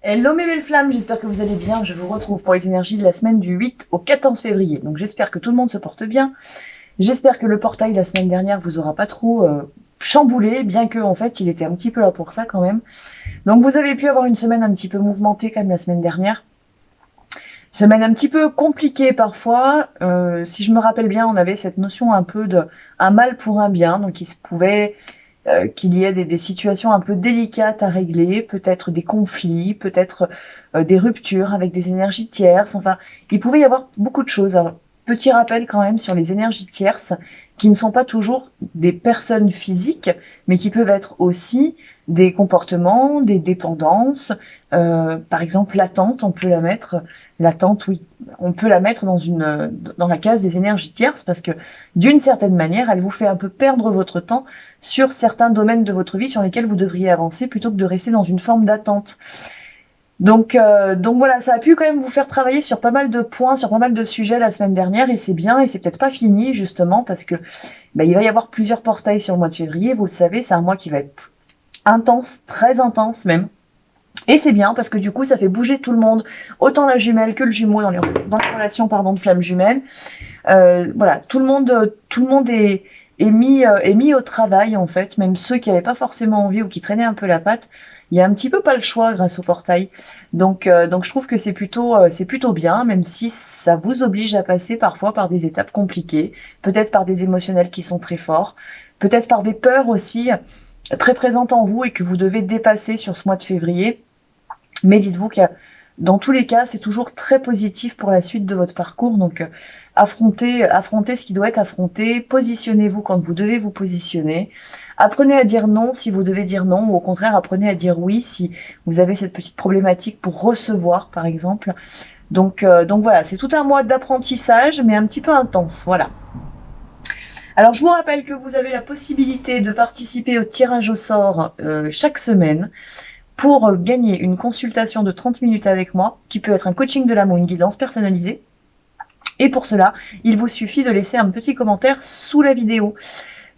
Hello mes belles flammes, j'espère que vous allez bien. Je vous retrouve pour les énergies de la semaine du 8 au 14 février. Donc j'espère que tout le monde se porte bien. J'espère que le portail la semaine dernière vous aura pas trop chamboulé, bien que en fait il était un petit peu là pour ça quand même. Donc vous avez pu avoir une semaine un petit peu mouvementée quand même la semaine dernière. Semaine un petit peu compliquée parfois. Si je me rappelle bien, on avait cette notion un peu de un mal pour un bien. Donc il se pouvait qu'il y ait des situations un peu délicates à régler, peut-être des conflits, peut-être des ruptures avec des énergies tierces. Enfin, il pouvait y avoir beaucoup de choses. Alors, petit rappel quand même sur les énergies tierces, qui ne sont pas toujours des personnes physiques, mais qui peuvent être aussi des comportements, des dépendances. Par exemple, l'attente, on peut la mettre, l'attente, oui, on peut la mettre dans la case des énergies tierces parce que d'une certaine manière, elle vous fait un peu perdre votre temps sur certains domaines de votre vie sur lesquels vous devriez avancer plutôt que de rester dans une forme d'attente. Donc voilà, ça a pu quand même vous faire travailler sur pas mal de points, sur pas mal de sujets la semaine dernière, et c'est bien, et c'est peut-être pas fini justement parce que il va y avoir plusieurs portails sur le mois de février. Vous le savez, c'est un mois qui va être intense, très intense même. Et c'est bien parce que du coup, ça fait bouger tout le monde, autant la jumelle que le jumeau dans les relations de flammes jumelles. Voilà, tout le monde est mis au travail en fait, même ceux qui n'avaient pas forcément envie ou qui traînaient un peu la patte. Il y a un petit peu pas le choix grâce au portail. Donc je trouve que c'est plutôt bien, même si ça vous oblige à passer parfois par des étapes compliquées, peut-être par des émotionnels qui sont très forts, peut-être par des peurs aussi très présentes en vous et que vous devez dépasser sur ce mois de février. Mais dites-vous que dans tous les cas, c'est toujours très positif pour la suite de votre parcours. Donc, affrontez ce qui doit être affronté. Positionnez-vous quand vous devez vous positionner. Apprenez à dire non si vous devez dire non, ou au contraire, apprenez à dire oui si vous avez cette petite problématique pour recevoir, par exemple. Donc voilà, c'est tout un mois d'apprentissage, mais un petit peu intense. Voilà. Alors, je vous rappelle que vous avez la possibilité de participer au tirage au sort chaque semaine pour gagner une consultation de 30 minutes avec moi, qui peut être un coaching de l'amour, une guidance personnalisée. Et pour cela, il vous suffit de laisser un petit commentaire sous la vidéo.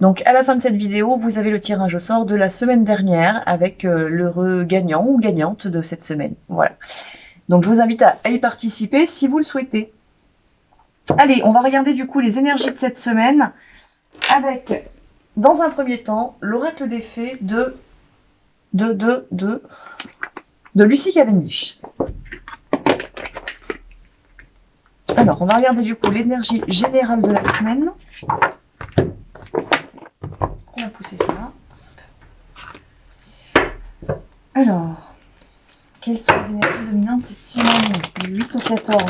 Donc à la fin de cette vidéo, vous avez le tirage au sort de la semaine dernière avec l'heureux gagnant ou gagnante de cette semaine. Voilà. Donc je vous invite à y participer si vous le souhaitez. Allez, on va regarder du coup les énergies de cette semaine avec, dans un premier temps, l'oracle des fées de Lucy Cavendish. Alors, on va regarder du coup l'énergie générale de la semaine. On va pousser ça. Alors, quelles sont les énergies dominantes cette semaine, du 8 au 14 ?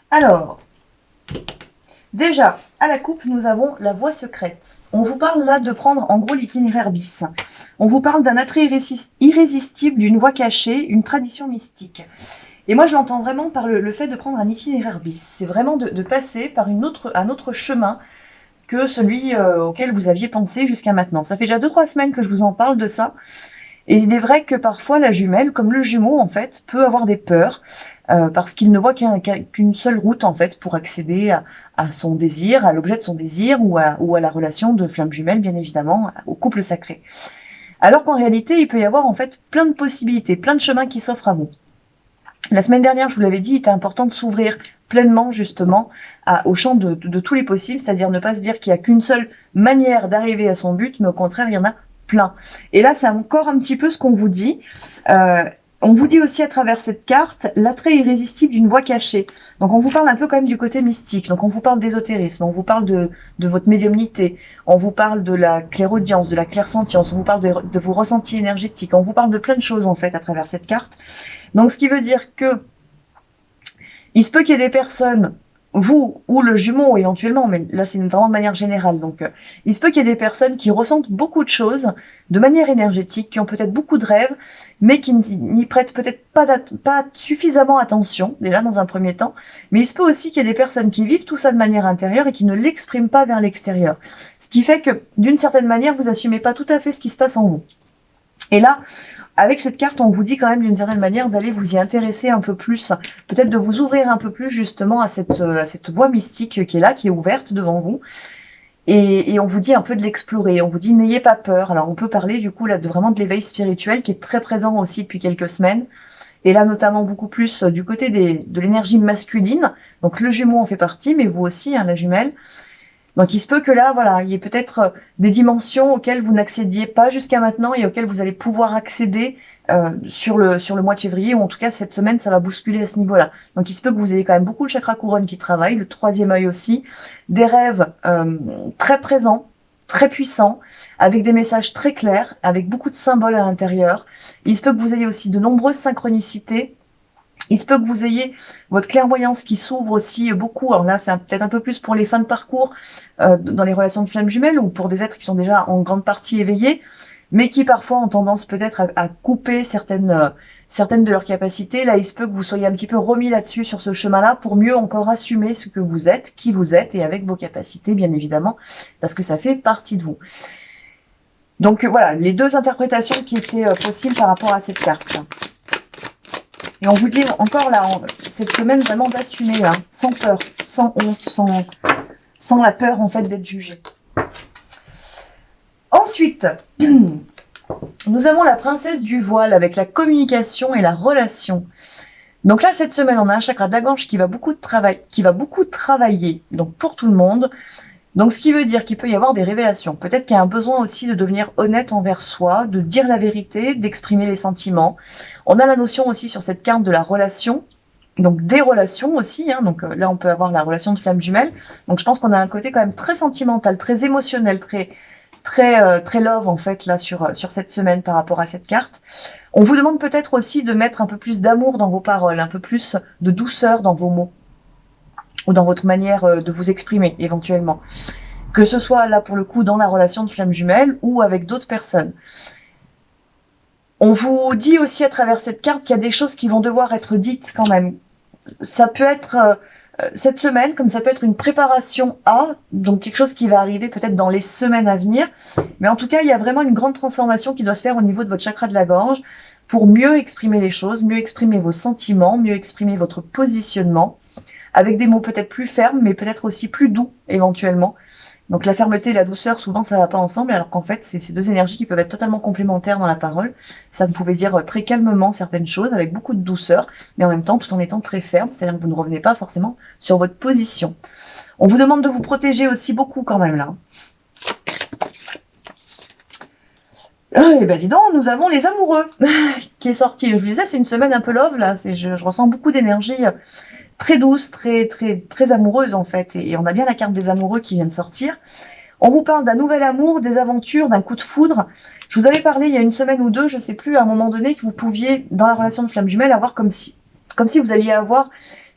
Alors, déjà, à la coupe, nous avons la voie secrète. On vous parle là de prendre en gros l'itinéraire bis. On vous parle d'un attrait irrésistible, d'une voie cachée, une tradition mystique. Et moi, je l'entends vraiment par le fait de prendre un itinéraire bis. C'est vraiment de passer par un autre chemin que celui auquel vous aviez pensé jusqu'à maintenant. Ça fait déjà 2-3 semaines que je vous en parle de ça. Et il est vrai que parfois la jumelle, comme le jumeau en fait, peut avoir des peurs parce qu'il ne voit qu'une seule route en fait pour accéder à son désir, à l'objet de son désir ou à la relation de flamme jumelle bien évidemment, au couple sacré. Alors qu'en réalité, il peut y avoir en fait plein de possibilités, plein de chemins qui s'offrent à vous. La semaine dernière, je vous l'avais dit, il était important de s'ouvrir pleinement justement au champ de tous les possibles, c'est-à-dire ne pas se dire qu'il n'y a qu'une seule manière d'arriver à son but, mais au contraire, il y en a plein. Et là, c'est encore un petit peu ce qu'on vous dit. On vous dit aussi à travers cette carte l'attrait irrésistible d'une voie cachée. Donc on vous parle un peu quand même du côté mystique. Donc on vous parle d'ésotérisme, on vous parle de votre médiumnité, on vous parle de la clairaudience, de la clairsentience, on vous parle de vos ressentis énergétiques, on vous parle de plein de choses en fait à travers cette carte. Donc ce qui veut dire que il se peut qu'il y ait des personnes, vous ou le jumeau éventuellement, mais là c'est vraiment de manière générale, donc il se peut qu'il y ait des personnes qui ressentent beaucoup de choses de manière énergétique, qui ont peut-être beaucoup de rêves, mais qui n'y prêtent peut-être pas suffisamment attention, déjà dans un premier temps, mais il se peut aussi qu'il y ait des personnes qui vivent tout ça de manière intérieure et qui ne l'expriment pas vers l'extérieur. Ce qui fait que d'une certaine manière, vous assumez pas tout à fait ce qui se passe en vous. Et là, avec cette carte, on vous dit quand même d'une certaine manière d'aller vous y intéresser un peu plus, peut-être de vous ouvrir un peu plus justement à cette voie mystique qui est là, qui est ouverte devant vous. Et on vous dit un peu de l'explorer, on vous dit n'ayez pas peur. Alors on peut parler du coup là vraiment de l'éveil spirituel qui est très présent aussi depuis quelques semaines. Et là notamment beaucoup plus du côté de l'énergie masculine. Donc le jumeau en fait partie, mais vous aussi, hein, la jumelle. Donc il se peut que là, voilà, il y ait peut-être des dimensions auxquelles vous n'accédiez pas jusqu'à maintenant et auxquelles vous allez pouvoir accéder sur le mois de février, ou en tout cas cette semaine, ça va bousculer à ce niveau-là. Donc il se peut que vous ayez quand même beaucoup le chakra couronne qui travaille, le troisième œil aussi, des rêves très présents, très puissants, avec des messages très clairs, avec beaucoup de symboles à l'intérieur. Il se peut que vous ayez aussi de nombreuses synchronicités. Il se peut que vous ayez votre clairvoyance qui s'ouvre aussi beaucoup. Alors là, c'est peut-être un peu plus pour les fins de parcours dans les relations de flammes jumelles ou pour des êtres qui sont déjà en grande partie éveillés, mais qui parfois ont tendance peut-être à couper certaines de leurs capacités. Là, il se peut que vous soyez un petit peu remis là-dessus, sur ce chemin-là, pour mieux encore assumer ce que vous êtes, qui vous êtes, et avec vos capacités, bien évidemment, parce que ça fait partie de vous. Donc voilà, les deux interprétations qui étaient possibles par rapport à cette carte. Et on vous dit encore là, cette semaine, vraiment d'assumer, hein, sans peur, sans honte, sans la peur en fait d'être jugé. Ensuite, nous avons la princesse du voile avec la communication et la relation. Donc là, cette semaine, on a un chakra de la gorge qui va beaucoup travailler, donc pour tout le monde. Donc ce qui veut dire qu'il peut y avoir des révélations. Peut-être qu'il y a un besoin aussi de devenir honnête envers soi, de dire la vérité, d'exprimer les sentiments. On a la notion aussi sur cette carte de la relation, donc des relations aussi. Hein. Donc là, on peut avoir la relation de flamme jumelle. Donc je pense qu'on a un côté quand même très sentimental, très émotionnel, très love en fait là sur cette semaine par rapport à cette carte. On vous demande peut-être aussi de mettre un peu plus d'amour dans vos paroles, un peu plus de douceur dans vos mots, ou dans votre manière de vous exprimer éventuellement. Que ce soit là pour le coup dans la relation de flamme jumelle ou avec d'autres personnes. On vous dit aussi à travers cette carte qu'il y a des choses qui vont devoir être dites quand même. Ça peut être cette semaine, comme ça peut être une préparation à, donc quelque chose qui va arriver peut-être dans les semaines à venir. Mais en tout cas, il y a vraiment une grande transformation qui doit se faire au niveau de votre chakra de la gorge pour mieux exprimer les choses, mieux exprimer vos sentiments, mieux exprimer votre positionnement, avec des mots peut-être plus fermes, mais peut-être aussi plus doux, éventuellement. Donc la fermeté et la douceur, souvent, ça va pas ensemble, alors qu'en fait, c'est ces deux énergies qui peuvent être totalement complémentaires dans la parole. Ça, vous pouvez dire très calmement certaines choses, avec beaucoup de douceur, mais en même temps, tout en étant très ferme, c'est-à-dire que vous ne revenez pas forcément sur votre position. On vous demande de vous protéger aussi beaucoup, quand même, là. Et ben dis donc, nous avons les amoureux qui est sorti. Je vous disais, c'est une semaine un peu love, là. Je ressens beaucoup d'énergie très douce, très amoureuse en fait, et on a bien la carte des amoureux qui vient de sortir. On vous parle d'un nouvel amour, des aventures, d'un coup de foudre. Je vous avais parlé il y a une semaine ou deux, je sais plus, à un moment donné, que vous pouviez, dans la relation de flamme jumelle, avoir comme si vous alliez avoir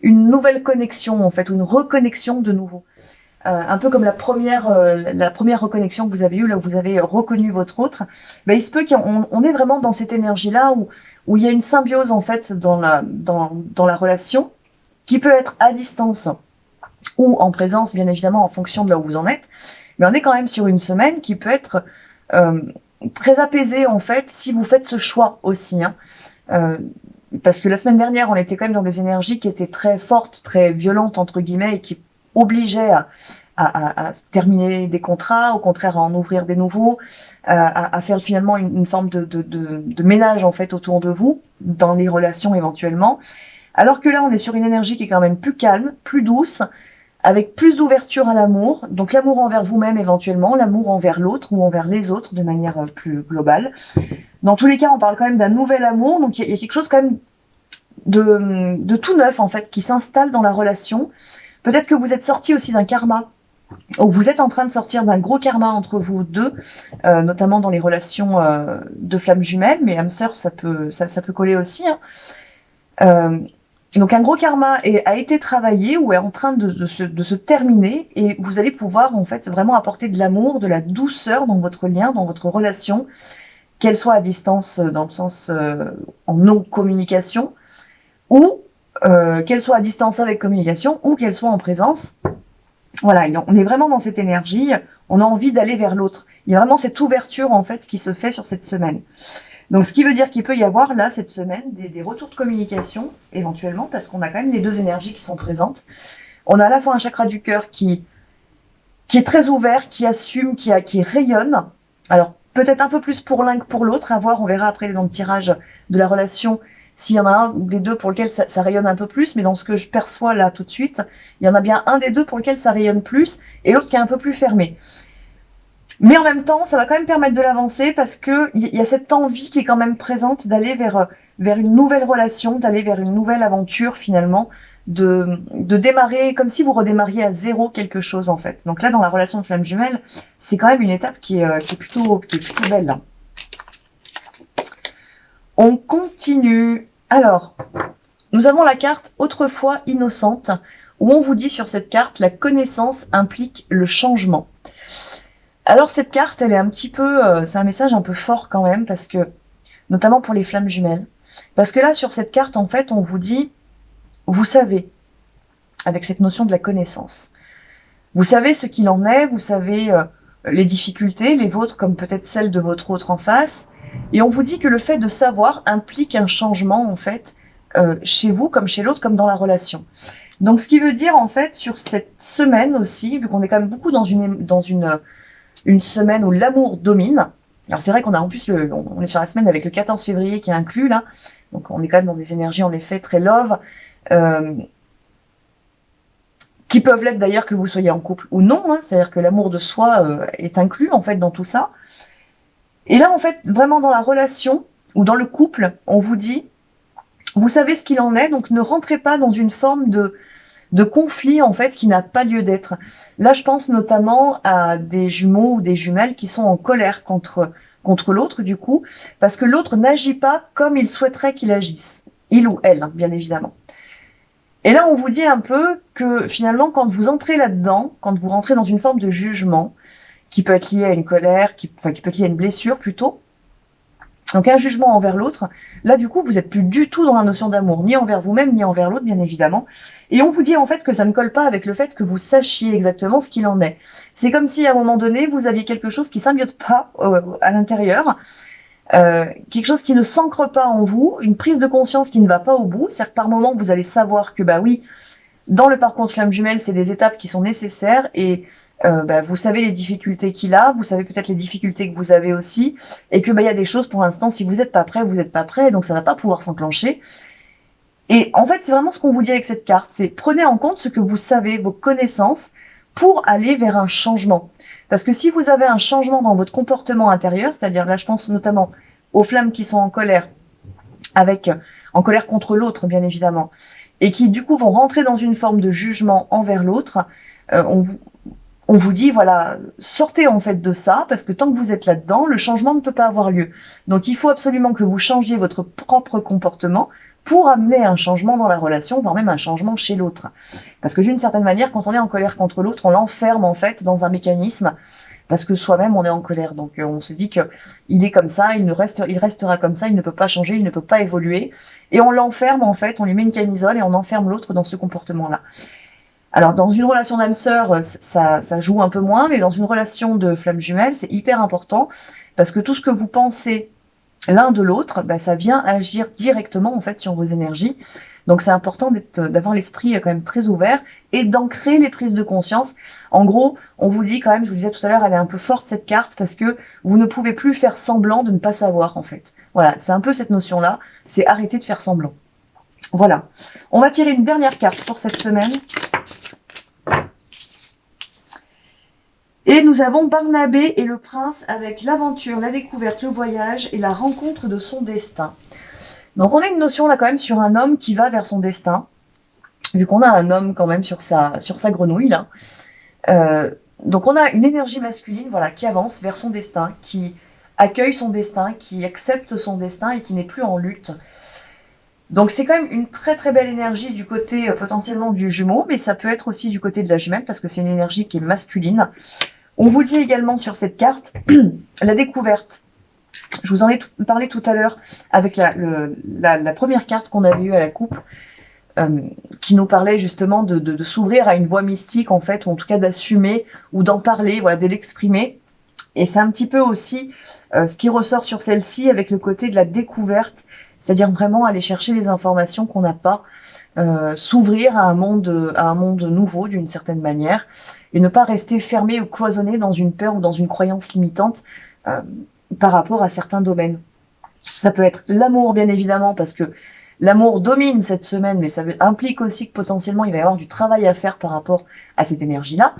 une nouvelle connexion en fait, ou une reconnexion de nouveau. Un peu comme la première reconnexion que vous avez eue, là où vous avez reconnu votre autre. Ben, il se peut qu'on est vraiment dans cette énergie-là où il y a une symbiose en fait dans la relation, qui peut être à distance ou en présence, bien évidemment, en fonction de là où vous en êtes. Mais on est quand même sur une semaine qui peut être très apaisée, en fait, si vous faites ce choix aussi. Hein. Parce que la semaine dernière, on était quand même dans des énergies qui étaient très fortes, très violentes, entre guillemets, et qui obligeaient à terminer des contrats, au contraire à en ouvrir des nouveaux, à faire finalement une forme de ménage, en fait, autour de vous, dans les relations éventuellement. Alors que là, on est sur une énergie qui est quand même plus calme, plus douce, avec plus d'ouverture à l'amour. Donc l'amour envers vous-même éventuellement, l'amour envers l'autre ou envers les autres de manière plus globale. Dans tous les cas, on parle quand même d'un nouvel amour. Donc il y a quelque chose quand même de tout neuf en fait qui s'installe dans la relation. Peut-être que vous êtes sorti aussi d'un karma, ou vous êtes en train de sortir d'un gros karma entre vous deux, notamment dans les relations de flammes jumelles, mais âme sœur, ça peut coller aussi. Hein. Donc un gros karma a été travaillé ou est en train de se terminer, et vous allez pouvoir en fait vraiment apporter de l'amour, de la douceur dans votre lien, dans votre relation, qu'elle soit à distance dans le sens en non-communication, ou qu'elle soit à distance avec communication, ou qu'elle soit en présence. Voilà, on est vraiment dans cette énergie, on a envie d'aller vers l'autre. Il y a vraiment cette ouverture en fait qui se fait sur cette semaine. Donc, ce qui veut dire qu'il peut y avoir là, cette semaine, des retours de communication, éventuellement, parce qu'on a quand même les deux énergies qui sont présentes. On a à la fois un chakra du cœur qui est très ouvert, qui assume, qui rayonne. Alors, peut-être un peu plus pour l'un que pour l'autre, à voir, on verra après dans le tirage de la relation, s'il y en a un des deux pour lequel ça rayonne un peu plus, mais dans ce que je perçois là tout de suite, il y en a bien un des deux pour lequel ça rayonne plus, et l'autre qui est un peu plus fermé. Mais en même temps, ça va quand même permettre de l'avancer parce que il y a cette envie qui est quand même présente d'aller vers une nouvelle relation, d'aller vers une nouvelle aventure finalement, de démarrer comme si vous redémarriez à zéro quelque chose en fait. Donc là, dans la relation de flamme jumelle, c'est quand même une étape qui est plutôt belle là. On continue. Alors, nous avons la carte autrefois innocente où on vous dit sur cette carte la connaissance implique le changement. Alors cette carte, elle est un petit peu, c'est un message un peu fort quand même, parce que, notamment pour les flammes jumelles, parce que là, sur cette carte, en fait, on vous dit, vous savez, avec cette notion de la connaissance, vous savez ce qu'il en est, vous savez les difficultés, les vôtres comme peut-être celles de votre autre en face, et on vous dit que le fait de savoir implique un changement, en fait, chez vous, comme chez l'autre, comme dans la relation. Donc ce qui veut dire, en fait, sur cette semaine aussi, vu qu'on est quand même beaucoup dans une semaine où l'amour domine. Alors c'est vrai qu'on a en plus, on est sur la semaine avec le 14 février qui est inclus là, donc on est quand même dans des énergies en effet très love, qui peuvent l'être d'ailleurs que vous soyez en couple ou non, hein, c'est-à-dire que l'amour de soi est inclus en fait dans tout ça. Et là en fait, vraiment dans la relation ou dans le couple, on vous dit, vous savez ce qu'il en est, donc ne rentrez pas dans une forme de conflit en fait qui n'a pas lieu d'être. Là, je pense notamment à des jumeaux ou des jumelles qui sont en colère contre l'autre du coup, parce que l'autre n'agit pas comme il souhaiterait qu'il agisse, il ou elle, hein, bien évidemment. Et là, on vous dit un peu que finalement, quand vous entrez là-dedans, quand vous rentrez dans une forme de jugement, qui peut être lié à une colère, qui peut être lié à une blessure plutôt, donc un jugement envers l'autre, là du coup vous n'êtes plus du tout dans la notion d'amour, ni envers vous-même, ni envers l'autre bien évidemment, et on vous dit en fait que ça ne colle pas avec le fait que vous sachiez exactement ce qu'il en est. C'est comme si à un moment donné vous aviez quelque chose qui symbiote pas à l'intérieur, quelque chose qui ne s'ancre pas en vous, une prise de conscience qui ne va pas au bout, c'est-à-dire que par moment vous allez savoir que bah oui, dans le parcours de flamme jumelle c'est des étapes qui sont nécessaires et vous savez les difficultés qu'il a, vous savez peut-être les difficultés que vous avez aussi, et que il y a des choses pour l'instant, si vous n'êtes pas prêt, vous n'êtes pas prêt, donc ça va pas pouvoir s'enclencher. Et en fait, c'est vraiment ce qu'on vous dit avec cette carte, c'est prenez en compte ce que vous savez, vos connaissances, pour aller vers un changement. Parce que si vous avez un changement dans votre comportement intérieur, c'est-à-dire là je pense notamment aux flammes qui sont en colère contre l'autre bien évidemment, et qui du coup vont rentrer dans une forme de jugement envers l'autre, on vous dit, voilà, sortez en fait de ça, parce que tant que vous êtes là-dedans, le changement ne peut pas avoir lieu. Donc il faut absolument que vous changiez votre propre comportement pour amener un changement dans la relation, voire même un changement chez l'autre. Parce que d'une certaine manière, quand on est en colère contre l'autre, on l'enferme en fait dans un mécanisme, parce que soi-même on est en colère. Donc on se dit que il est comme ça, il restera comme ça, il ne peut pas changer, il ne peut pas évoluer. Et on l'enferme en fait, on lui met une camisole et on enferme l'autre dans ce comportement-là. Alors, dans une relation d'âme-sœur, ça joue un peu moins, mais dans une relation de flamme jumelle, c'est hyper important parce que tout ce que vous pensez l'un de l'autre, ça vient agir directement en fait sur vos énergies. Donc, c'est important d'avoir l'esprit quand même très ouvert et d'ancrer les prises de conscience. En gros, on vous dit quand même, je vous disais tout à l'heure, elle est un peu forte cette carte parce que vous ne pouvez plus faire semblant de ne pas savoir en fait. Voilà, c'est un peu cette notion-là, c'est arrêter de faire semblant. Voilà. On va tirer une dernière carte pour cette semaine. Et nous avons Barnabé et le prince avec l'aventure, la découverte, le voyage et la rencontre de son destin. Donc on a une notion là quand même sur un homme qui va vers son destin, vu qu'on a un homme quand même sur sa grenouille là. Donc on a une énergie masculine voilà, qui avance vers son destin, qui accueille son destin, qui accepte son destin et qui n'est plus en lutte. Donc c'est quand même une très très belle énergie du côté potentiellement du jumeau, mais ça peut être aussi du côté de la jumelle parce que c'est une énergie qui est masculine. On vous dit également sur cette carte la découverte. Je vous en ai parlé tout à l'heure avec la première carte qu'on avait eue à la coupe, qui nous parlait justement de s'ouvrir à une voie mystique en fait, ou en tout cas d'assumer ou d'en parler, voilà, de l'exprimer. Et c'est un petit peu aussi ce qui ressort sur celle-ci avec le côté de la découverte, c'est-à-dire vraiment aller chercher les informations qu'on n'a pas, s'ouvrir à un monde nouveau d'une certaine manière, et ne pas rester fermé ou cloisonné dans une peur ou dans une croyance limitante par rapport à certains domaines. Ça peut être l'amour, bien évidemment, parce que l'amour domine cette semaine, mais ça implique aussi que potentiellement il va y avoir du travail à faire par rapport à cette énergie-là.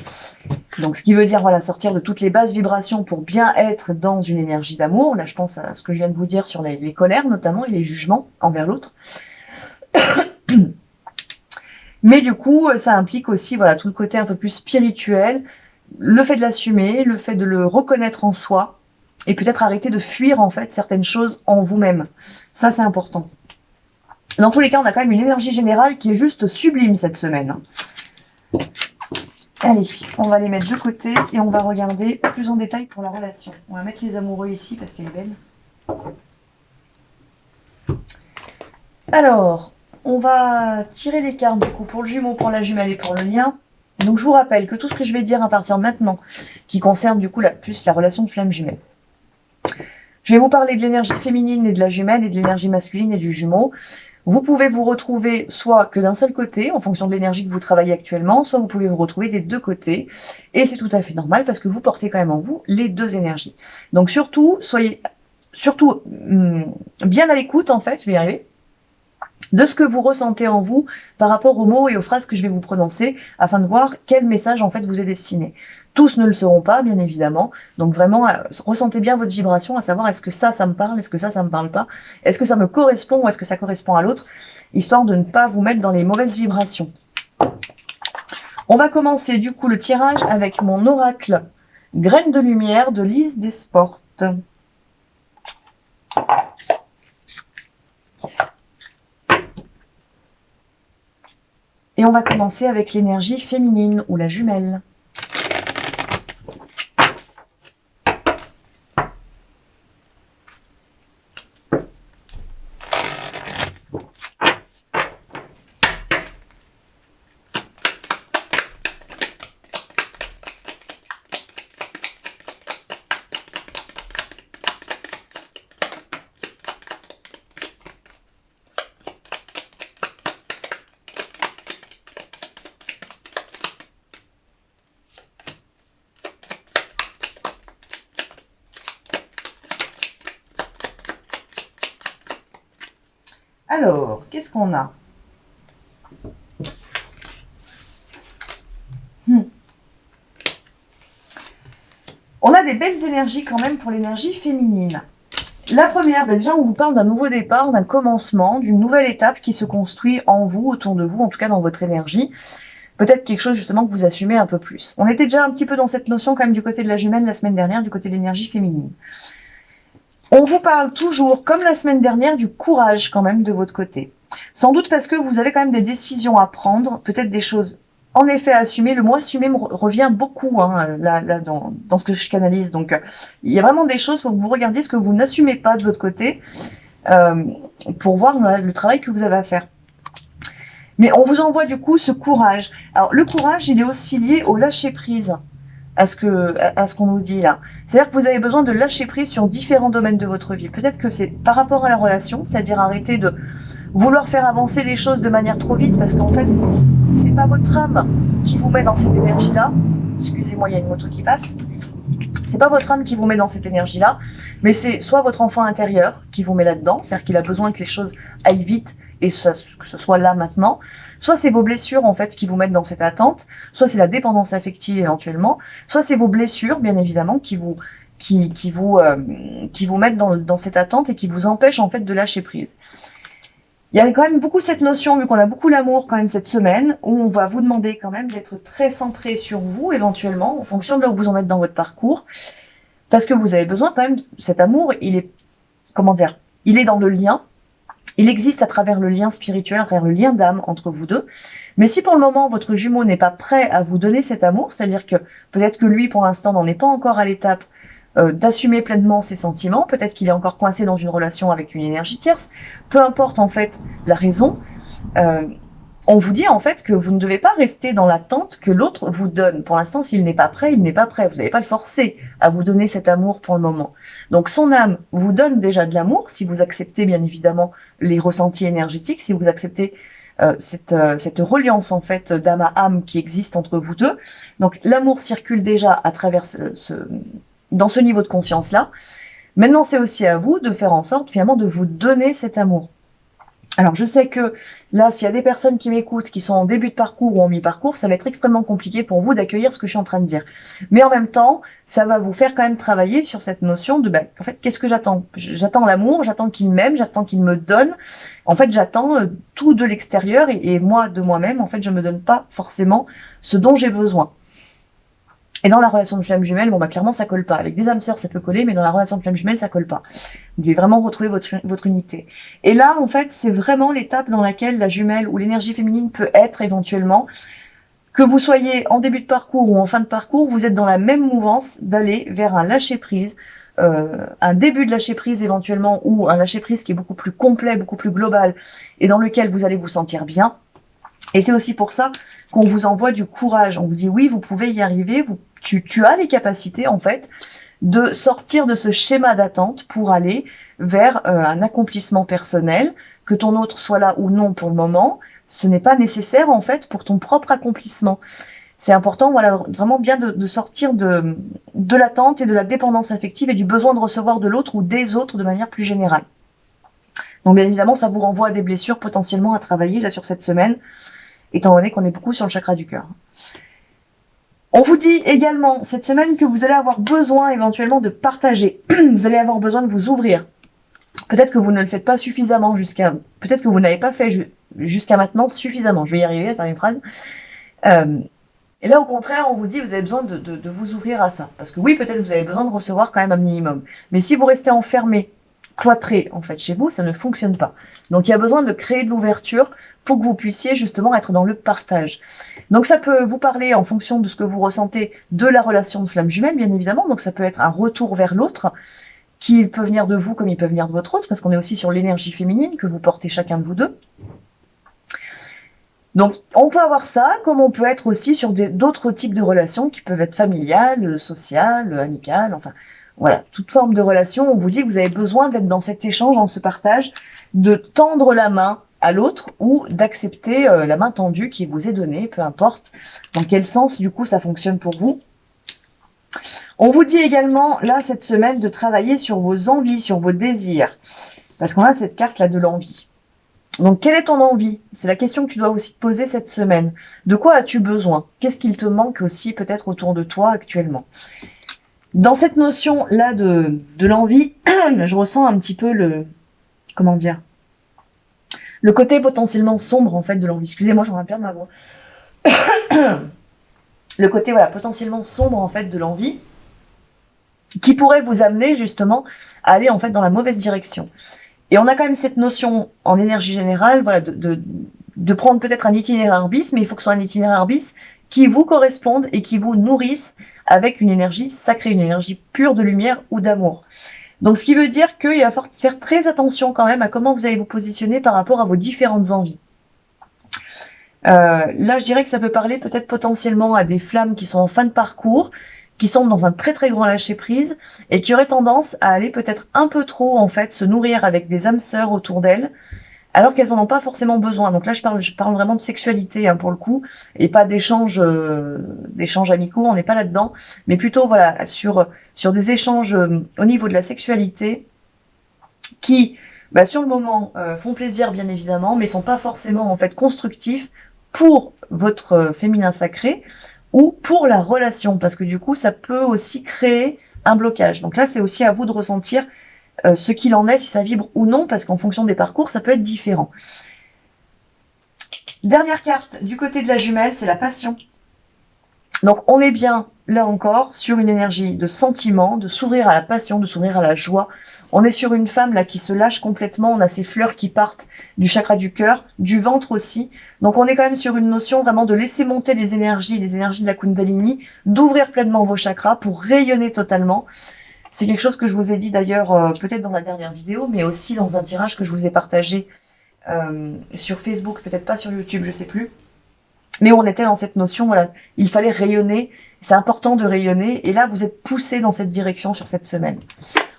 Donc ce qui veut dire, voilà, sortir de toutes les basses vibrations pour bien être dans une énergie d'amour. Là, je pense à ce que je viens de vous dire sur les colères notamment et les jugements envers l'autre. Mais du coup, ça implique aussi, voilà, tout le côté un peu plus spirituel, le fait de l'assumer, le fait de le reconnaître en soi, et peut-être arrêter de fuir en fait certaines choses en vous-même. Ça, c'est important. Dans tous les cas, on a quand même une énergie générale qui est juste sublime cette semaine. Allez, on va les mettre de côté et on va regarder plus en détail pour la relation. On va mettre les amoureux ici parce qu'elle est belle. Alors, on va tirer les cartes du coup pour le jumeau, pour la jumelle et pour le lien. Donc je vous rappelle que tout ce que je vais dire à partir de maintenant, qui concerne du coup plus la relation de flamme jumelle. Je vais vous parler de l'énergie féminine et de la jumelle et de l'énergie masculine et du jumeau. Vous pouvez vous retrouver soit que d'un seul côté, en fonction de l'énergie que vous travaillez actuellement, soit vous pouvez vous retrouver des deux côtés. Et c'est tout à fait normal parce que vous portez quand même en vous les deux énergies. Donc soyez bien à l'écoute, en fait, je vais y arriver, de ce que vous ressentez en vous par rapport aux mots et aux phrases que je vais vous prononcer, afin de voir quel message en fait vous est destiné. Tous ne le seront pas, bien évidemment, donc vraiment ressentez bien votre vibration, à savoir est-ce que ça me parle, est-ce que ça me parle pas, est-ce que ça me correspond ou est-ce que ça correspond à l'autre, histoire de ne pas vous mettre dans les mauvaises vibrations. On va commencer du coup le tirage avec mon oracle Graine de lumière de Lise Desportes. Et on va commencer avec l'énergie féminine ou la jumelle. Alors, qu'est-ce qu'on a? On a des belles énergies quand même pour l'énergie féminine. La première, déjà on vous parle d'un nouveau départ, d'un commencement, d'une nouvelle étape qui se construit en vous, autour de vous, en tout cas dans votre énergie. Peut-être quelque chose justement que vous assumez un peu plus. On était déjà un petit peu dans cette notion quand même du côté de la jumelle la semaine dernière, du côté de l'énergie féminine. On vous parle toujours, comme la semaine dernière, du courage quand même de votre côté. Sans doute parce que vous avez quand même des décisions à prendre, peut-être des choses en effet à assumer. Le mot assumer me revient beaucoup là, dans ce que je canalise. Donc il y a vraiment des choses, il faut que vous regardiez ce que vous n'assumez pas de votre côté pour voir le travail que vous avez à faire. Mais on vous envoie du coup ce courage. Alors le courage, il est aussi lié au lâcher prise. À ce qu'on nous dit là. C'est-à-dire que vous avez besoin de lâcher prise sur différents domaines de votre vie. Peut-être que c'est par rapport à la relation, c'est-à-dire arrêter de vouloir faire avancer les choses de manière trop vite, parce qu'en fait, c'est pas votre âme qui vous met dans cette énergie-là. Excusez-moi, il y a une moto qui passe. C'est pas votre âme qui vous met dans cette énergie-là, mais c'est soit votre enfant intérieur qui vous met là-dedans, c'est-à-dire qu'il a besoin que les choses aillent vite et que ce soit là maintenant, soit c'est vos blessures en fait qui vous mettent dans cette attente, soit c'est la dépendance affective éventuellement, soit c'est vos blessures bien évidemment qui vous mettent dans cette attente et qui vous empêchent en fait de lâcher prise. Il y a quand même beaucoup cette notion, vu qu'on a beaucoup l'amour quand même cette semaine, où on va vous demander quand même d'être très centré sur vous éventuellement, en fonction de là où vous en êtes dans votre parcours, parce que vous avez besoin quand même, cet amour, il est, il est dans le lien. Il existe à travers le lien spirituel, à travers le lien d'âme entre vous deux. Mais si pour le moment, votre jumeau n'est pas prêt à vous donner cet amour, c'est-à-dire que peut-être que lui, pour l'instant, n'en est pas encore à l'étape d'assumer pleinement ses sentiments, peut-être qu'il est encore coincé dans une relation avec une énergie tierce, peu importe en fait la raison, on vous dit en fait que vous ne devez pas rester dans l'attente que l'autre vous donne. Pour l'instant, s'il n'est pas prêt, il n'est pas prêt. Vous n'allez pas le forcer à vous donner cet amour pour le moment. Donc son âme vous donne déjà de l'amour, si vous acceptez bien évidemment les ressentis énergétiques, si vous acceptez cette reliance en fait d'âme à âme qui existe entre vous deux. Donc l'amour circule déjà à travers dans ce niveau de conscience-là. Maintenant, c'est aussi à vous de faire en sorte finalement de vous donner cet amour. Alors je sais que là, s'il y a des personnes qui m'écoutent, qui sont en début de parcours ou en mi-parcours, ça va être extrêmement compliqué pour vous d'accueillir ce que je suis en train de dire. Mais en même temps, ça va vous faire quand même travailler sur cette notion de, en fait, qu'est-ce que j'attends? J'attends l'amour, j'attends qu'il m'aime, j'attends qu'il me donne. En fait, j'attends tout de l'extérieur et moi, de moi-même, en fait, je me donne pas forcément ce dont j'ai besoin. Et dans la relation de flamme jumelle, clairement, ça colle pas. Avec des âmes sœurs, ça peut coller, mais dans la relation de flamme jumelle, ça colle pas. Vous devez vraiment retrouver votre unité. Et là, en fait, c'est vraiment l'étape dans laquelle la jumelle ou l'énergie féminine peut être éventuellement. Que vous soyez en début de parcours ou en fin de parcours, vous êtes dans la même mouvance d'aller vers un lâcher-prise, un début de lâcher-prise éventuellement, ou un lâcher-prise qui est beaucoup plus complet, beaucoup plus global, et dans lequel vous allez vous sentir bien. Et c'est aussi pour ça qu'on vous envoie du courage. On vous dit oui, vous pouvez y arriver, tu as les capacités en fait de sortir de ce schéma d'attente pour aller vers un accomplissement personnel, que ton autre soit là ou non pour le moment, ce n'est pas nécessaire en fait pour ton propre accomplissement. C'est important, voilà, vraiment bien de sortir de l'attente et de la dépendance affective et du besoin de recevoir de l'autre ou des autres de manière plus générale. Donc bien évidemment, ça vous renvoie à des blessures potentiellement à travailler là sur cette semaine, étant donné qu'on est beaucoup sur le chakra du cœur. On vous dit également cette semaine que vous allez avoir besoin éventuellement de partager. Vous allez avoir besoin de vous ouvrir. Peut-être que vous ne le faites pas suffisamment peut-être que vous n'avez pas fait jusqu'à maintenant suffisamment. Je vais y arriver à faire une phrase. Et là, au contraire, on vous dit que vous avez besoin de vous ouvrir à ça. Parce que oui, peut-être que vous avez besoin de recevoir quand même un minimum. Mais si vous restez enfermé, cloîtré en fait chez vous, ça ne fonctionne pas. Donc il y a besoin de créer de l'ouverture pour que vous puissiez justement être dans le partage. Donc ça peut vous parler en fonction de ce que vous ressentez de la relation de flamme jumelle, bien évidemment. Donc ça peut être un retour vers l'autre qui peut venir de vous comme il peut venir de votre autre, parce qu'on est aussi sur l'énergie féminine que vous portez chacun de vous deux. Donc on peut avoir ça, comme on peut être aussi sur d'autres types de relations qui peuvent être familiales, sociales, amicales, enfin voilà, toute forme de relation. On vous dit que vous avez besoin d'être dans cet échange, dans ce partage, de tendre la main à l'autre ou d'accepter la main tendue qui vous est donnée, peu importe dans quel sens du coup ça fonctionne pour vous. On vous dit également là cette semaine de travailler sur vos envies, sur vos désirs, parce qu'on a cette carte là de l'envie. Donc quelle est ton envie? C'est la question que tu dois aussi te poser cette semaine. De quoi as-tu besoin? Qu'est-ce qu'il te manque aussi peut-être autour de toi actuellement? Dans cette notion là de l'envie, je ressens un petit peu le côté potentiellement sombre en fait de l'envie. Excusez-moi, j'en ai perdu ma voix. Le côté potentiellement sombre en fait de l'envie qui pourrait vous amener justement à aller en fait dans la mauvaise direction. Et on a quand même cette notion en énergie générale, de prendre peut-être un itinéraire bis, mais il faut que ce soit un itinéraire bis qui vous corresponde et qui vous nourrisse avec une énergie sacrée, une énergie pure de lumière ou d'amour. Donc ce qui veut dire qu'il va falloir faire très attention quand même à comment vous allez vous positionner par rapport à vos différentes envies. Là je dirais que ça peut parler peut-être potentiellement à des flammes qui sont en fin de parcours, qui sont dans un très très grand lâcher prise et qui auraient tendance à aller peut-être un peu trop en fait se nourrir avec des âmes sœurs autour d'elles, alors qu'elles en ont pas forcément besoin. Donc là je parle vraiment de sexualité pour le coup, et pas d'échanges amicaux, on n'est pas là-dedans, mais plutôt sur des échanges au niveau de la sexualité qui sur le moment font plaisir bien évidemment, mais sont pas forcément en fait constructifs pour votre féminin sacré ou pour la relation, parce que du coup ça peut aussi créer un blocage. Donc là c'est aussi à vous de ressentir ce qu'il en est, si ça vibre ou non, parce qu'en fonction des parcours ça peut être différent. Dernière carte du côté de la jumelle, c'est la passion. Donc on est bien là encore sur une énergie de sentiment, de s'ouvrir à la passion, de s'ouvrir à la joie. On est sur une femme là qui se lâche complètement, on a ces fleurs qui partent du chakra du cœur, du ventre aussi. Donc on est quand même sur une notion vraiment de laisser monter les énergies de la Kundalini, d'ouvrir pleinement vos chakras pour rayonner totalement. C'est quelque chose que je vous ai dit d'ailleurs peut-être dans la dernière vidéo, mais aussi dans un tirage que je vous ai partagé sur Facebook, peut-être pas sur YouTube, je sais plus. Mais on était dans cette notion, voilà, il fallait rayonner, c'est important de rayonner, et là vous êtes poussé dans cette direction sur cette semaine.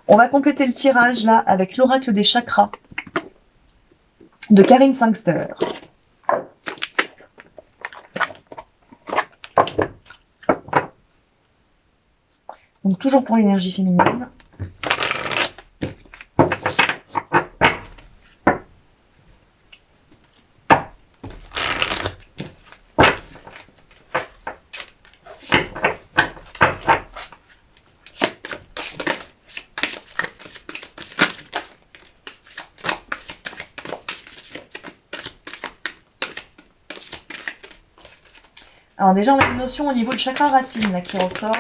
On va compléter le tirage là avec l'oracle des chakras de Karine Sangster. Donc toujours pour l'énergie féminine. Alors déjà, on a une notion au niveau de chakra racine là, qui ressort.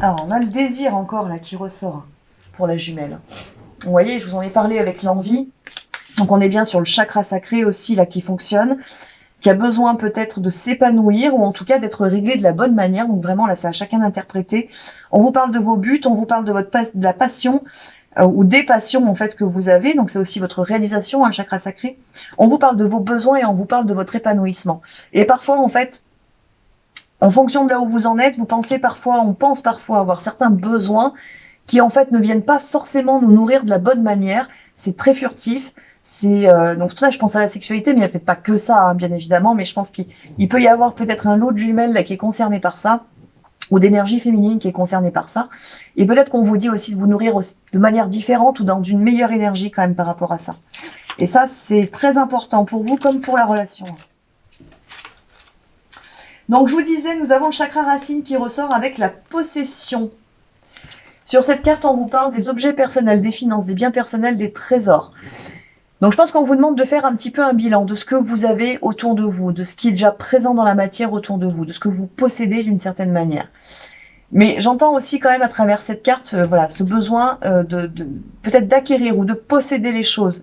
Alors, on a le désir encore là qui ressort pour la jumelle. Vous voyez, je vous en ai parlé avec l'envie. Donc, on est bien sur le chakra sacré aussi là qui fonctionne, qui a besoin peut-être de s'épanouir ou en tout cas d'être réglé de la bonne manière. Donc vraiment là, c'est à chacun d'interpréter. On vous parle de vos buts, on vous parle de de la passion ou des passions en fait que vous avez. Donc c'est aussi votre réalisation, un chakra sacré. On vous parle de vos besoins et on vous parle de votre épanouissement. Et parfois en fait, en fonction de là où vous en êtes, on pense parfois avoir certains besoins qui en fait ne viennent pas forcément nous nourrir de la bonne manière. C'est très furtif. Donc c'est pour ça que je pense à la sexualité, mais il n'y a peut-être pas que ça, hein, bien évidemment, mais je pense qu'il peut y avoir peut-être un lot de jumelles là qui est concerné par ça, ou d'énergie féminine qui est concernée par ça, et peut-être qu'on vous dit aussi de vous nourrir de manière différente ou dans une meilleure énergie quand même par rapport à ça. Et ça, c'est très important pour vous comme pour la relation. Donc je vous disais, nous avons le chakra racine qui ressort avec la possession. Sur cette carte, on vous parle des objets personnels, des finances, des biens personnels, des trésors. Donc je pense qu'on vous demande de faire un petit peu un bilan de ce que vous avez autour de vous, de ce qui est déjà présent dans la matière autour de vous, de ce que vous possédez d'une certaine manière. Mais j'entends aussi quand même à travers cette carte, voilà, ce besoin de peut-être d'acquérir ou de posséder les choses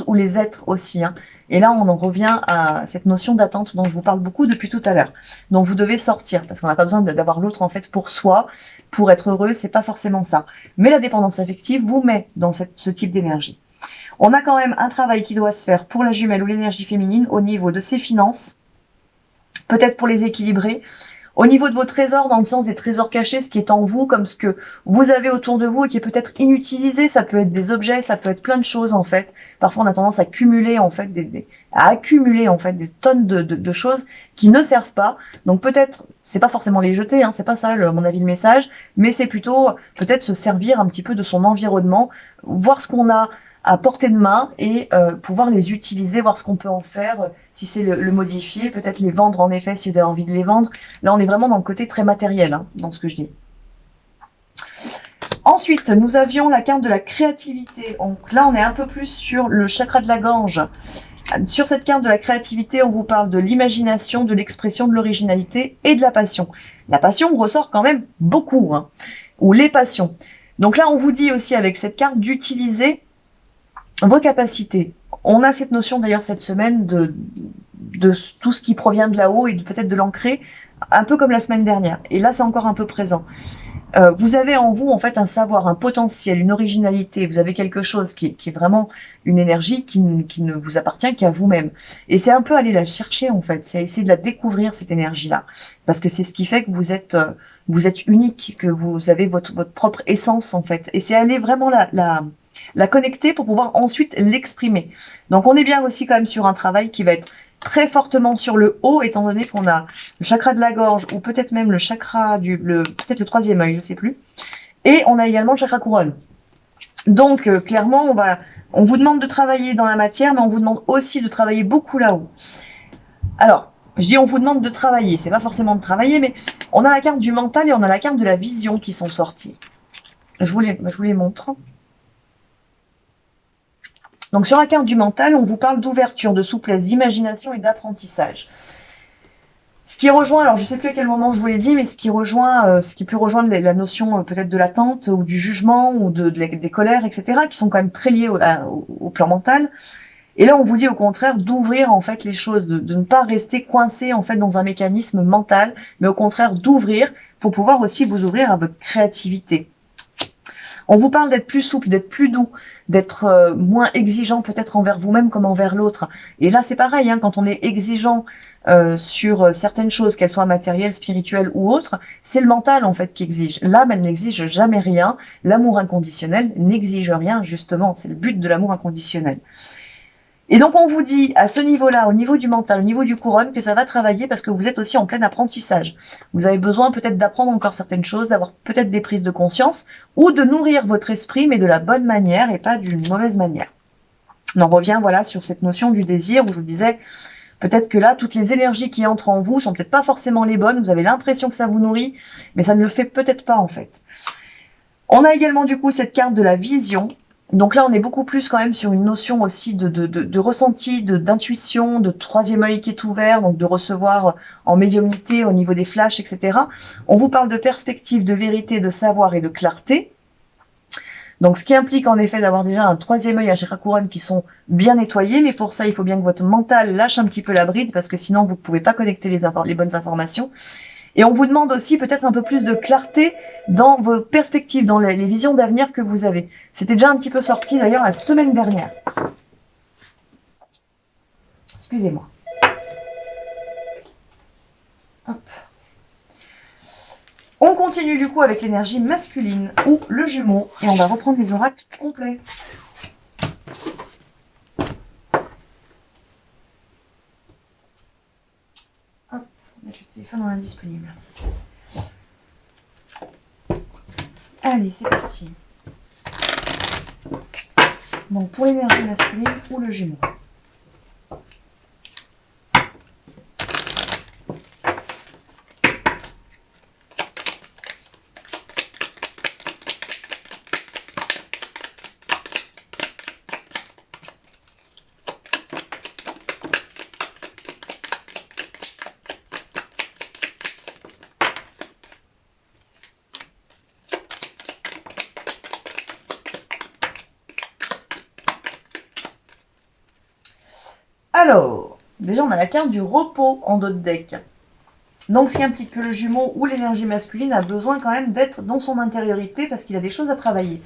ou les êtres aussi. Hein. Et là, on en revient à cette notion d'attente dont je vous parle beaucoup depuis tout à l'heure. Donc vous devez sortir parce qu'on n'a pas besoin d'avoir l'autre en fait pour soi, pour être heureux, c'est pas forcément ça. Mais la dépendance affective vous met dans ce type d'énergie. On a quand même un travail qui doit se faire pour la jumelle ou l'énergie féminine au niveau de ses finances, peut-être pour les équilibrer, au niveau de vos trésors, dans le sens des trésors cachés, ce qui est en vous, comme ce que vous avez autour de vous et qui est peut-être inutilisé, ça peut être des objets, ça peut être plein de choses en fait. Parfois on a tendance à accumuler en fait des tonnes de choses qui ne servent pas. Donc peut-être, c'est pas forcément les jeter, hein, c'est pas ça à mon avis le message, mais c'est plutôt peut-être se servir un petit peu de son environnement, voir ce qu'on a à portée de main et pouvoir les utiliser, voir ce qu'on peut en faire, si c'est le modifier, peut-être les vendre en effet si vous avez envie de les vendre. Là on est vraiment dans le côté très matériel hein, dans ce que je dis. Ensuite nous avions la carte de la créativité, donc là on est un peu plus sur le chakra de la gorge. Sur cette carte de la créativité on vous parle de l'imagination, de l'expression, de l'originalité et de la passion. La passion ressort quand même beaucoup, hein, ou les passions. Donc là on vous dit aussi avec cette carte d'utiliser vos capacités. On a cette notion d'ailleurs cette semaine de tout ce qui provient de là-haut et peut-être de l'ancrer, un peu comme la semaine dernière. Et là, c'est encore un peu présent. Vous avez en vous en fait un savoir, un potentiel, une originalité. Vous avez quelque chose qui est vraiment une énergie qui ne vous appartient qu'à vous-même. Et c'est un peu aller la chercher en fait. C'est essayer de la découvrir cette énergie-là, parce que c'est ce qui fait que vous êtes unique, que vous avez votre propre essence en fait. Et c'est aller vraiment la connecter pour pouvoir ensuite l'exprimer. Donc on est bien aussi quand même sur un travail qui va être très fortement sur le haut, étant donné qu'on a le chakra de la gorge ou peut-être même le chakra peut-être le troisième œil, je sais plus. Et on a également le chakra couronne. Donc clairement, on vous demande de travailler dans la matière, mais on vous demande aussi de travailler beaucoup là-haut. Alors, je dis on vous demande de travailler, c'est pas forcément de travailler, mais on a la carte du mental et on a la carte de la vision qui sont sorties. Je vous les montre. Donc sur la carte du mental, on vous parle d'ouverture, de souplesse, d'imagination et d'apprentissage. Ce qui rejoint, alors je ne sais plus à quel moment je vous l'ai dit, mais ce qui peut rejoindre la notion peut-être de l'attente ou du jugement ou des colères, etc., qui sont quand même très liées au plan mental. Et là, on vous dit au contraire d'ouvrir en fait les choses, de ne pas rester coincé en fait dans un mécanisme mental, mais au contraire d'ouvrir pour pouvoir aussi vous ouvrir à votre créativité. On vous parle d'être plus souple, d'être plus doux, d'être moins exigeant peut-être envers vous-même comme envers l'autre. Et là, c'est pareil, hein, quand on est exigeant sur certaines choses, qu'elles soient matérielles, spirituelles ou autres, c'est le mental en fait qui exige. L'âme, elle n'exige jamais rien. L'amour inconditionnel n'exige rien, justement. C'est le but de l'amour inconditionnel. Et donc on vous dit à ce niveau-là, au niveau du mental, au niveau du couronne, que ça va travailler parce que vous êtes aussi en plein apprentissage. Vous avez besoin peut-être d'apprendre encore certaines choses, d'avoir peut-être des prises de conscience ou de nourrir votre esprit, mais de la bonne manière et pas d'une mauvaise manière. On en revient voilà sur cette notion du désir où je vous disais peut-être que là, toutes les énergies qui entrent en vous sont peut-être pas forcément les bonnes. Vous avez l'impression que ça vous nourrit, mais ça ne le fait peut-être pas en fait. On a également du coup cette carte de la vision. Donc là, on est beaucoup plus quand même sur une notion aussi de ressenti, d'intuition, de troisième œil qui est ouvert, donc de recevoir en médiumnité au niveau des flashs, etc. On vous parle de perspective, de vérité, de savoir et de clarté. Donc ce qui implique en effet d'avoir déjà un troisième œil, un chakra couronne qui sont bien nettoyés, mais pour ça, il faut bien que votre mental lâche un petit peu la bride, parce que sinon, vous ne pouvez pas connecter les bonnes informations. Et on vous demande aussi peut-être un peu plus de clarté dans vos perspectives, dans les visions d'avenir que vous avez. C'était déjà un petit peu sorti d'ailleurs la semaine dernière. Excusez-moi. Hop. On continue du coup avec l'énergie masculine ou le jumeau et on va reprendre les oracles complets. Hop, on met le téléphone en indisponible. Allez, c'est parti. Donc pour l'énergie masculine ou le jumeau. Alors, déjà on a la carte du repos en dos de deck. Donc ce qui implique que le jumeau ou l'énergie masculine a besoin quand même d'être dans son intériorité parce qu'il a des choses à travailler.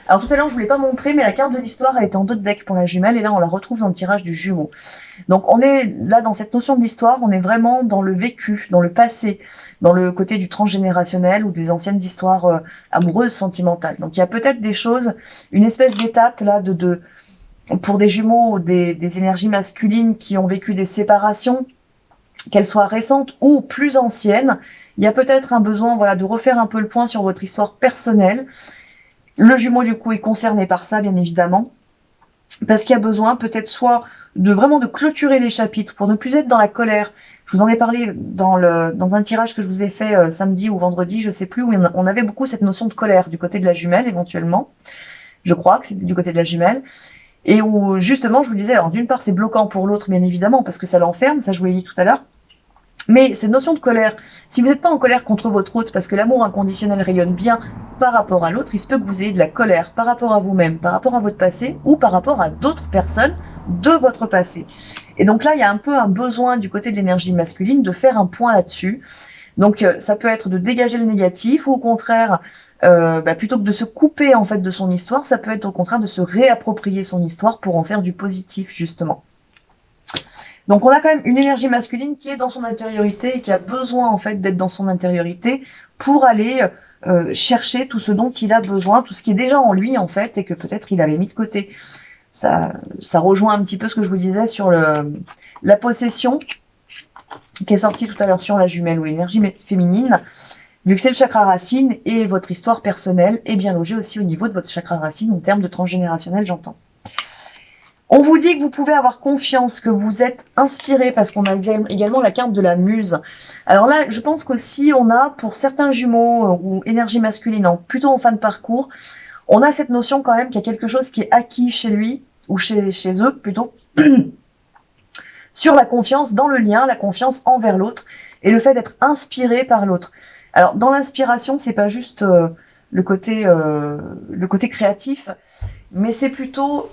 Alors tout à l'heure je ne vous l'ai pas montré, mais la carte de l'histoire elle est en dos de deck pour la jumelle et là on la retrouve dans le tirage du jumeau. Donc on est là dans cette notion de l'histoire, on est vraiment dans le vécu, dans le passé, dans le côté du transgénérationnel ou des anciennes histoires amoureuses, sentimentales. Donc il y a peut-être des choses, une espèce d'étape là pour des jumeaux ou des énergies masculines qui ont vécu des séparations, qu'elles soient récentes ou plus anciennes, il y a peut-être un besoin voilà, de refaire un peu le point sur votre histoire personnelle. Le jumeau, du coup, est concerné par ça, bien évidemment, parce qu'il y a besoin peut-être soit vraiment de clôturer les chapitres pour ne plus être dans la colère. Je vous en ai parlé dans un tirage que je vous ai fait samedi ou vendredi, je ne sais plus, où on avait beaucoup cette notion de colère du côté de la jumelle, éventuellement. Je crois que c'était du côté de la jumelle. Et où, justement, je vous disais, alors d'une part, c'est bloquant pour l'autre, bien évidemment, parce que ça l'enferme, ça je vous l'ai dit tout à l'heure. Mais cette notion de colère, si vous n'êtes pas en colère contre votre autre, parce que l'amour inconditionnel rayonne bien par rapport à l'autre, il se peut que vous ayez de la colère par rapport à vous-même, par rapport à votre passé, ou par rapport à d'autres personnes de votre passé. Et donc là, il y a un peu un besoin du côté de l'énergie masculine de faire un point là-dessus. Donc ça peut être de dégager le négatif, ou au contraire, plutôt que de se couper en fait de son histoire, ça peut être au contraire de se réapproprier son histoire pour en faire du positif justement. Donc on a quand même une énergie masculine qui est dans son intériorité et qui a besoin en fait d'être dans son intériorité pour aller chercher tout ce dont il a besoin, tout ce qui est déjà en lui en fait et que peut-être il avait mis de côté. Ça rejoint un petit peu ce que je vous disais sur la possession qui est sorti tout à l'heure sur la jumelle ou l'énergie féminine, vu que c'est le chakra racine et votre histoire personnelle est bien logée aussi au niveau de votre chakra racine en termes de transgénérationnel, j'entends. On vous dit que vous pouvez avoir confiance, que vous êtes inspiré parce qu'on a également la carte de la muse. Alors là, je pense qu'aussi on a pour certains jumeaux ou énergie masculine, plutôt en fin de parcours, on a cette notion quand même qu'il y a quelque chose qui est acquis chez lui ou chez eux plutôt. Sur la confiance dans le lien, la confiance envers l'autre et le fait d'être inspiré par l'autre. Alors dans l'inspiration, c'est pas juste le côté créatif, mais c'est plutôt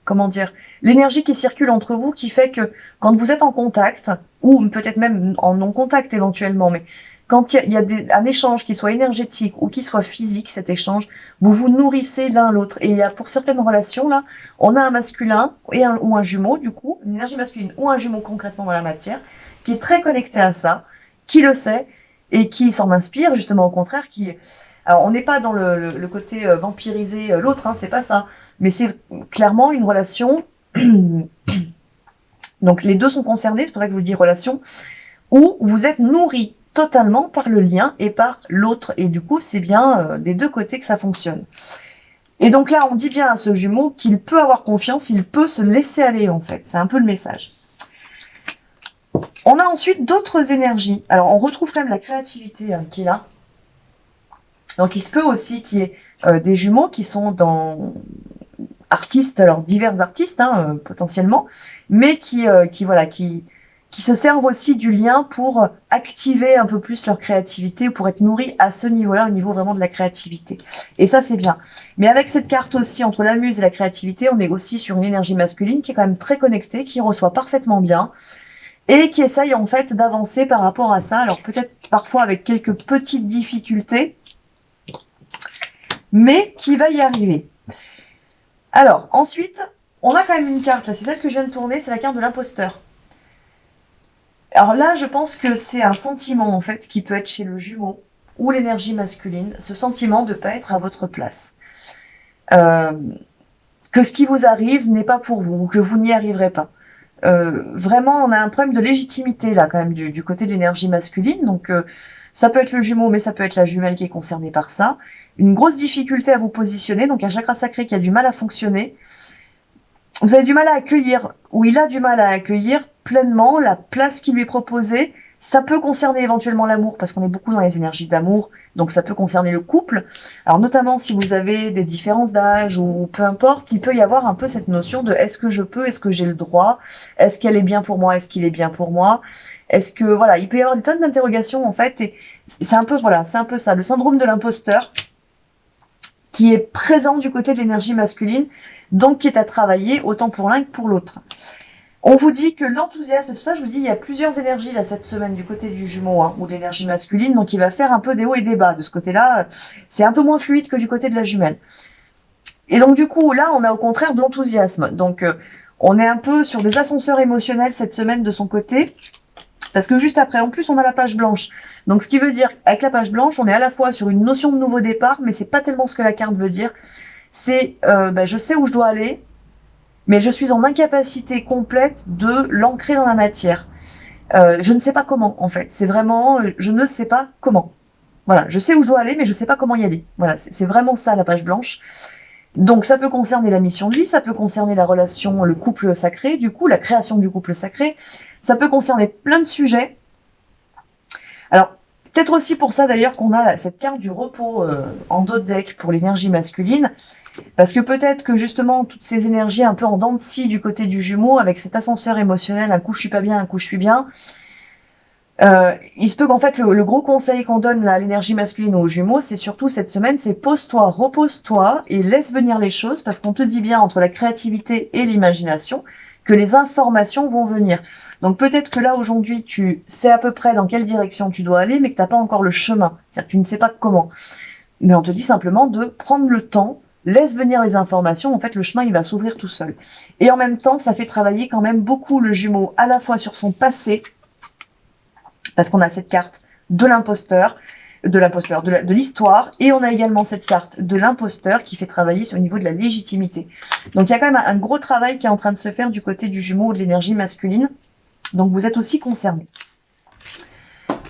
comment dire, l'énergie qui circule entre vous qui fait que quand vous êtes en contact ou peut-être même en non contact éventuellement, mais Quand il y a un échange qui soit énergétique ou qui soit physique, cet échange, vous vous nourrissez l'un l'autre. Et il y a pour certaines relations, là, on a un masculin ou un jumeau, du coup, une énergie masculine ou un jumeau concrètement dans la matière, qui est très connecté à ça, qui le sait et qui s'en inspire, justement au contraire, alors on n'est pas dans le côté vampiriser l'autre, hein, c'est pas ça, mais c'est clairement une relation, donc les deux sont concernés, c'est pour ça que je vous dis relation, où vous êtes nourris totalement par le lien et par l'autre, et du coup c'est bien des deux côtés que ça fonctionne. Et donc là on dit bien à ce jumeau qu'il peut avoir confiance, il peut se laisser aller en fait, c'est un peu le message. On a ensuite d'autres énergies. Alors, on retrouve quand même la créativité qui est là. Donc, il se peut aussi qu'il y ait des jumeaux qui sont dans artistes, alors divers artistes potentiellement, mais qui se servent aussi du lien pour activer un peu plus leur créativité, pour être nourris à ce niveau-là, au niveau vraiment de la créativité. Et ça, c'est bien. Mais avec cette carte aussi, entre la muse et la créativité, on est aussi sur une énergie masculine qui est quand même très connectée, qui reçoit parfaitement bien, et qui essaye en fait d'avancer par rapport à ça. Alors peut-être parfois avec quelques petites difficultés, mais qui va y arriver. Alors ensuite, on a quand même une carte, là c'est celle que je viens de tourner, c'est la carte de l'imposteur. Alors là, je pense que c'est un sentiment en fait qui peut être chez le jumeau ou l'énergie masculine, ce sentiment de ne pas être à votre place. Que ce qui vous arrive n'est pas pour vous, ou que vous n'y arriverez pas. Vraiment, on a un problème de légitimité là quand même du côté de l'énergie masculine. Donc, ça peut être le jumeau, mais ça peut être la jumelle qui est concernée par ça. Une grosse difficulté à vous positionner, donc un chakra sacré qui a du mal à fonctionner. Vous avez du mal à accueillir, ou il a du mal à accueillir pleinement la place qui lui est proposée. Ça peut concerner éventuellement l'amour, parce qu'on est beaucoup dans les énergies d'amour, donc ça peut concerner le couple. Alors notamment si vous avez des différences d'âge ou peu importe, il peut y avoir un peu cette notion de est-ce que je peux, est-ce que j'ai le droit, est-ce qu'elle est bien pour moi, est-ce qu'il est bien pour moi, est-ce que voilà, il peut y avoir des tonnes d'interrogations en fait, et c'est un peu ça, le syndrome de l'imposteur qui est présent du côté de l'énergie masculine, donc qui est à travailler autant pour l'un que pour l'autre. On vous dit que l'enthousiasme, c'est pour ça que je vous dis, il y a plusieurs énergies là cette semaine du côté du jumeau ou de l'énergie masculine, donc il va faire un peu des hauts et des bas. De ce côté-là, c'est un peu moins fluide que du côté de la jumelle. Et donc du coup, là, on a au contraire de l'enthousiasme. Donc on est un peu sur des ascenseurs émotionnels cette semaine de son côté, parce que juste après, en plus, on a la page blanche. Donc ce qui veut dire, avec la page blanche, on est à la fois sur une notion de nouveau départ, mais c'est pas tellement ce que la carte veut dire. C'est, je sais où je dois aller, mais je suis en incapacité complète de l'ancrer dans la matière. Je ne sais pas comment, en fait. C'est vraiment, je ne sais pas comment. Voilà, je sais où je dois aller, mais je ne sais pas comment y aller. Voilà, c'est vraiment ça, la page blanche. Donc, ça peut concerner la mission de vie, ça peut concerner la relation, le couple sacré, du coup, la création du couple sacré. Ça peut concerner plein de sujets. Alors, peut-être aussi pour ça, d'ailleurs, qu'on a cette carte du repos en dos de deck pour l'énergie masculine. Parce que peut-être que justement toutes ces énergies un peu en dents de scie du côté du jumeau, avec cet ascenseur émotionnel, un coup je suis pas bien, un coup je suis bien, il se peut qu'en fait le gros conseil qu'on donne à l'énergie masculine aux jumeaux, c'est surtout cette semaine, c'est pose-toi, repose-toi et laisse venir les choses, parce qu'on te dit bien entre la créativité et l'imagination que les informations vont venir. Donc peut-être que là aujourd'hui tu sais à peu près dans quelle direction tu dois aller, mais que tu n'as pas encore le chemin, c'est-à-dire que tu ne sais pas comment. Mais on te dit simplement de prendre le temps, laisse venir les informations, en fait le chemin il va s'ouvrir tout seul. Et en même temps ça fait travailler quand même beaucoup le jumeau à la fois sur son passé, parce qu'on a cette carte de l'imposteur, de l'histoire, et on a également cette carte de l'imposteur qui fait travailler sur le niveau de la légitimité. Donc il y a quand même un gros travail qui est en train de se faire du côté du jumeau ou de l'énergie masculine, donc vous êtes aussi concernés.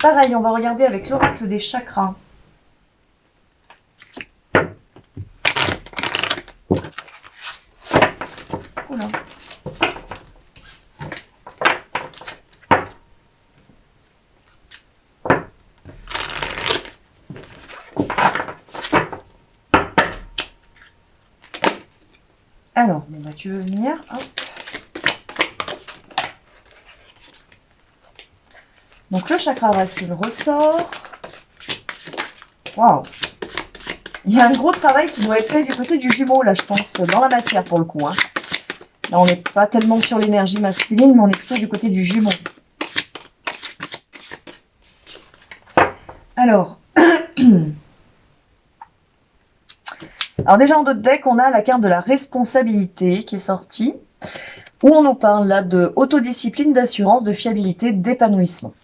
Pareil, on va regarder avec l'oracle des chakras. Oula. Alors, bon bah tu veux venir, hop. Donc le chakra racine ressort. Waouh. Il y a un gros travail qui doit être fait du côté du jumeau là, je pense, dans la matière pour le coup. Hein. Là, on n'est pas tellement sur l'énergie masculine, mais on est plutôt du côté du jumeau. Alors, alors déjà en d'autres decks, on a la carte de la responsabilité qui est sortie, où on nous parle là de autodiscipline, d'assurance, de fiabilité, d'épanouissement.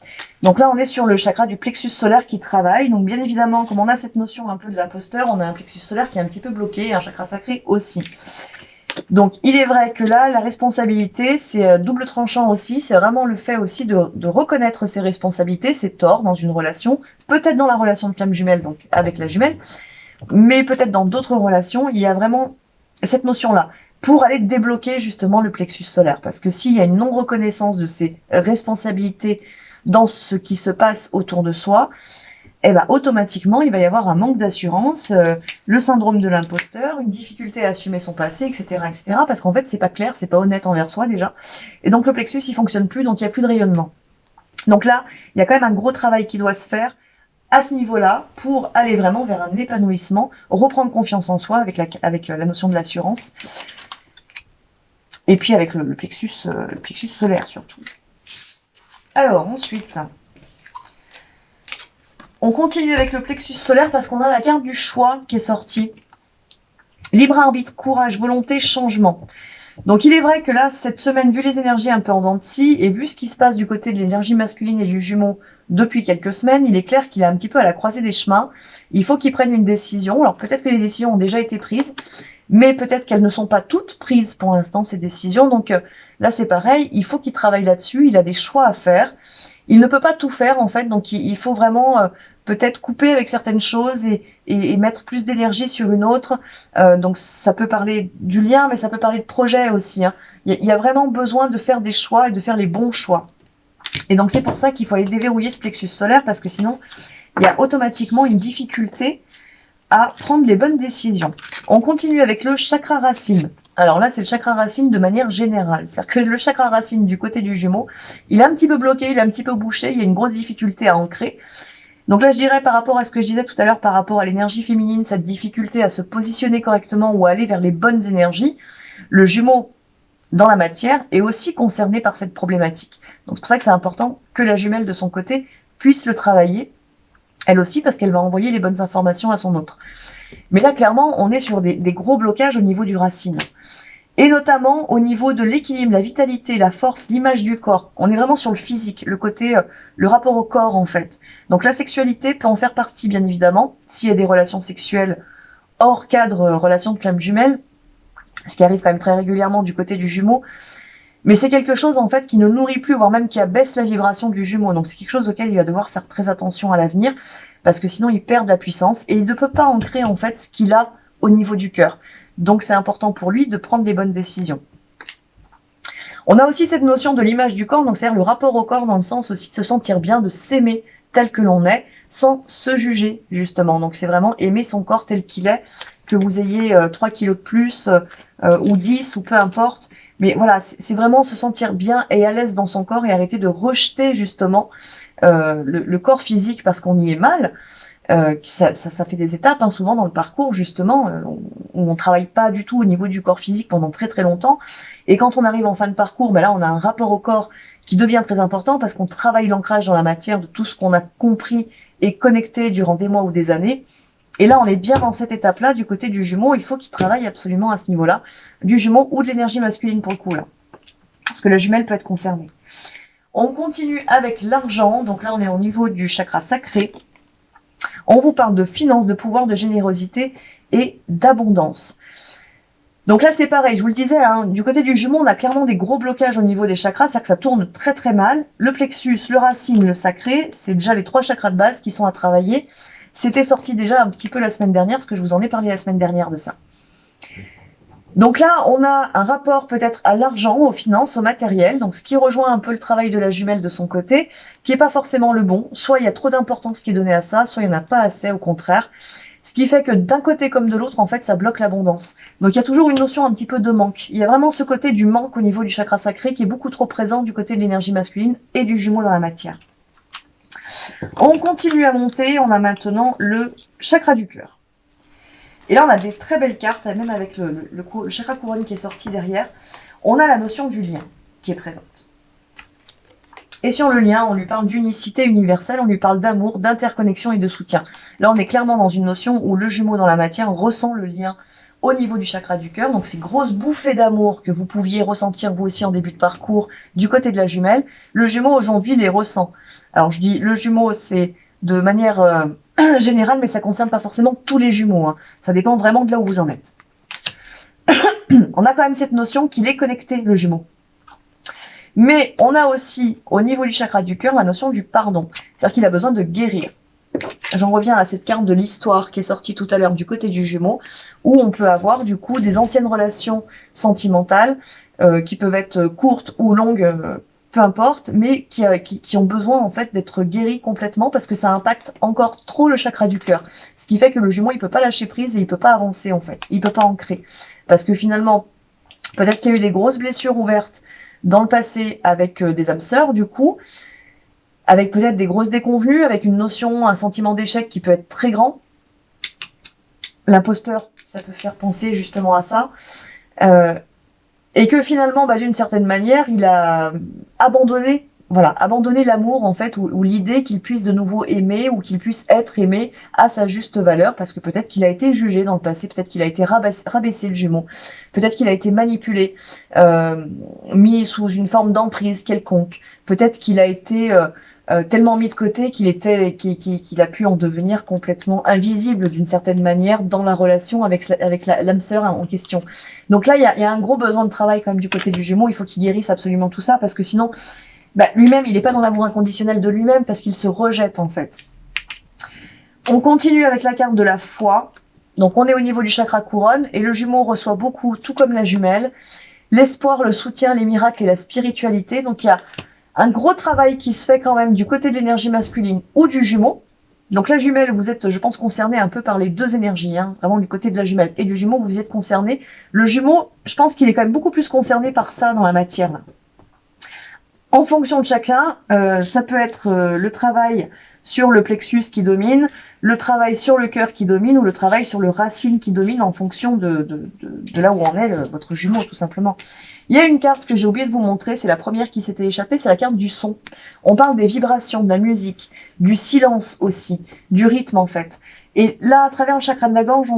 Donc là, on est sur le chakra du plexus solaire qui travaille. Donc bien évidemment, comme on a cette notion un peu de l'imposteur, on a un plexus solaire qui est un petit peu bloqué, et un chakra sacré aussi. Donc il est vrai que là, la responsabilité, c'est double tranchant aussi. C'est vraiment le fait aussi de reconnaître ses responsabilités, ses torts dans une relation, peut-être dans la relation de flamme jumelle, donc avec la jumelle, mais peut-être dans d'autres relations, il y a vraiment cette notion-là, pour aller débloquer justement le plexus solaire. Parce que s'il y a une non-reconnaissance de ses responsabilités dans ce qui se passe autour de soi, eh ben, automatiquement, il va y avoir un manque d'assurance, le syndrome de l'imposteur, une difficulté à assumer son passé, etc., etc., parce qu'en fait, c'est pas clair, c'est pas honnête envers soi déjà. Et donc, le plexus, il fonctionne plus, donc il n'y a plus de rayonnement. Donc là, il y a quand même un gros travail qui doit se faire à ce niveau-là pour aller vraiment vers un épanouissement, reprendre confiance en soi avec la notion de l'assurance, et puis avec le plexus solaire surtout. Alors ensuite, on continue avec le plexus solaire parce qu'on a la carte du choix qui est sortie. Libre arbitre, courage, volonté, changement. Donc il est vrai que là, cette semaine, vu les énergies un peu en dents de scie, et vu ce qui se passe du côté de l'énergie masculine et du Jumeau depuis quelques semaines, il est clair qu'il est un petit peu à la croisée des chemins. Il faut qu'il prenne une décision. Alors peut-être que les décisions ont déjà été prises, mais peut-être qu'elles ne sont pas toutes prises pour l'instant, ces décisions. Donc là, c'est pareil, il faut qu'il travaille là-dessus, il a des choix à faire. Il ne peut pas tout faire, en fait, donc il faut vraiment peut-être couper avec certaines choses et mettre plus d'énergie sur une autre. Donc ça peut parler du lien, mais ça peut parler de projet aussi, hein. Il y a vraiment besoin de faire des choix et de faire les bons choix. Et donc c'est pour ça qu'il faut aller déverrouiller ce plexus solaire, parce que sinon, il y a automatiquement une difficulté à prendre les bonnes décisions. On continue avec le chakra racine. Alors là, c'est le chakra racine de manière générale. C'est-à-dire que le chakra racine du côté du Jumeau, il est un petit peu bloqué, il est un petit peu bouché, il y a une grosse difficulté à ancrer. Donc là, je dirais par rapport à ce que je disais tout à l'heure, par rapport à l'énergie féminine, cette difficulté à se positionner correctement ou à aller vers les bonnes énergies, le Jumeau dans la matière est aussi concerné par cette problématique. Donc c'est pour ça que c'est important que la jumelle de son côté puisse le travailler, elle aussi, parce qu'elle va envoyer les bonnes informations à son autre. Mais là, clairement, on est sur des gros blocages au niveau du racine. Et notamment au niveau de l'équilibre, la vitalité, la force, l'image du corps. On est vraiment sur le physique, le côté, le rapport au corps en fait. Donc la sexualité peut en faire partie, bien évidemment, s'il y a des relations sexuelles hors cadre relation de flamme jumelle, ce qui arrive quand même très régulièrement du côté du Jumeau. Mais c'est quelque chose en fait qui ne nourrit plus, voire même qui abaisse la vibration du Jumeau. Donc c'est quelque chose auquel il va devoir faire très attention à l'avenir, parce que sinon il perd de la puissance et il ne peut pas ancrer en fait ce qu'il a au niveau du cœur. Donc c'est important pour lui de prendre les bonnes décisions. On a aussi cette notion de l'image du corps, donc c'est-à-dire le rapport au corps dans le sens aussi de se sentir bien, de s'aimer tel que l'on est, sans se juger justement. Donc c'est vraiment aimer son corps tel qu'il est, que vous ayez 3 kilos de plus ou 10 ou peu importe. Mais voilà, c'est vraiment se sentir bien et à l'aise dans son corps et arrêter de rejeter justement le corps physique parce qu'on y est mal. Ça fait des étapes hein, souvent dans le parcours justement où on travaille pas du tout au niveau du corps physique pendant très très longtemps, et quand on arrive en fin de parcours, ben là on a un rapport au corps qui devient très important parce qu'on travaille l'ancrage dans la matière de tout ce qu'on a compris et connecté durant des mois ou des années. Et là on est bien dans cette étape là du côté du Jumeau. Il faut qu'il travaille absolument à ce niveau là du Jumeau ou de l'énergie masculine pour le coup là, parce que la jumelle peut être concernée. On continue avec l'argent. Donc là on est au niveau du chakra sacré. On vous parle de finances, de pouvoir, de générosité et d'abondance. Donc là, c'est pareil, je vous le disais, hein, du côté du Jumeau, on a clairement des gros blocages au niveau des chakras, c'est-à-dire que ça tourne très très mal. Le plexus, le racine, le sacré, c'est déjà les 3 chakras de base qui sont à travailler. C'était sorti déjà un petit peu la semaine dernière, parce que je vous en ai parlé la semaine dernière de ça. Donc là, on a un rapport peut-être à l'argent, aux finances, au matériel, donc ce qui rejoint un peu le travail de la jumelle de son côté, qui n'est pas forcément le bon. Soit il y a trop d'importance qui est donnée à ça, soit il n'y en a pas assez, au contraire. Ce qui fait que d'un côté comme de l'autre, en fait, ça bloque l'abondance. Donc il y a toujours une notion un petit peu de manque. Il y a vraiment ce côté du manque au niveau du chakra sacré qui est beaucoup trop présent du côté de l'énergie masculine et du Jumeau dans la matière. On continue à monter, on a maintenant le chakra du cœur. Et là, on a des très belles cartes, même avec le chakra couronne qui est sorti derrière. On a la notion du lien qui est présente. Et sur le lien, on lui parle d'unicité universelle, on lui parle d'amour, d'interconnexion et de soutien. Là, on est clairement dans une notion où le jumeau dans la matière ressent le lien au niveau du chakra du cœur. Donc, ces grosses bouffées d'amour que vous pouviez ressentir vous aussi en début de parcours du côté de la jumelle, le jumeau aujourd'hui les ressent. Alors, je dis le jumeau, c'est de manière générale, mais ça concerne pas forcément tous les jumeaux, hein. Ça dépend vraiment de là où vous en êtes. On a quand même cette notion qu'il est connecté, le jumeau. Mais on a aussi, au niveau du chakra du cœur, la notion du pardon. C'est-à-dire qu'il a besoin de guérir. J'en reviens à cette carte de l'histoire qui est sortie tout à l'heure du côté du jumeau, où on peut avoir du coup des anciennes relations sentimentales, qui peuvent être courtes ou longues, peu importe, mais qui ont besoin en fait d'être guéries complètement parce que ça impacte encore trop le chakra du cœur. Ce qui fait que le jumeau, il peut pas lâcher prise et il peut pas avancer en fait. Il peut pas ancrer. Parce que finalement, peut-être qu'il y a eu des grosses blessures ouvertes dans le passé avec des âmes sœurs, du coup, avec peut-être des grosses déconvenues, avec une notion, un sentiment d'échec qui peut être très grand. L'imposteur, ça peut faire penser justement à ça. Et que finalement, d'une certaine manière, il a abandonné l'amour en fait, ou l'idée qu'il puisse de nouveau aimer, ou qu'il puisse être aimé à sa juste valeur, parce que peut-être qu'il a été jugé dans le passé, peut-être qu'il a été rabaissé le jumeau, peut-être qu'il a été manipulé, mis sous une forme d'emprise quelconque, peut-être qu'il a été tellement mis de côté qu'il a pu en devenir complètement invisible d'une certaine manière dans la relation avec l'âme sœur en question. Donc là, il y a un gros besoin de travail quand même du côté du jumeau, il faut qu'il guérisse absolument tout ça, parce que sinon, lui-même, il n'est pas dans l'amour inconditionnel de lui-même parce qu'il se rejette en fait. On continue avec la carte de la foi. Donc on est au niveau du chakra couronne et le jumeau reçoit beaucoup, tout comme la jumelle, l'espoir, le soutien, les miracles et la spiritualité. Donc il y a un gros travail qui se fait quand même du côté de l'énergie masculine ou du jumeau. Donc la jumelle, vous êtes, je pense, concerné un peu par les deux énergies, hein, vraiment du côté de la jumelle et du jumeau, vous y êtes concerné. Le jumeau, je pense qu'il est quand même beaucoup plus concerné par ça dans la matière là. En fonction de chacun, ça peut être le travail sur le plexus qui domine, le travail sur le cœur qui domine ou le travail sur le racine qui domine en fonction de là où en est votre jumeau tout simplement. Il y a une carte que j'ai oublié de vous montrer, c'est la première qui s'était échappée, c'est la carte du son. On parle des vibrations, de la musique, du silence aussi, du rythme en fait. Et là, à travers le chakra de la gorge,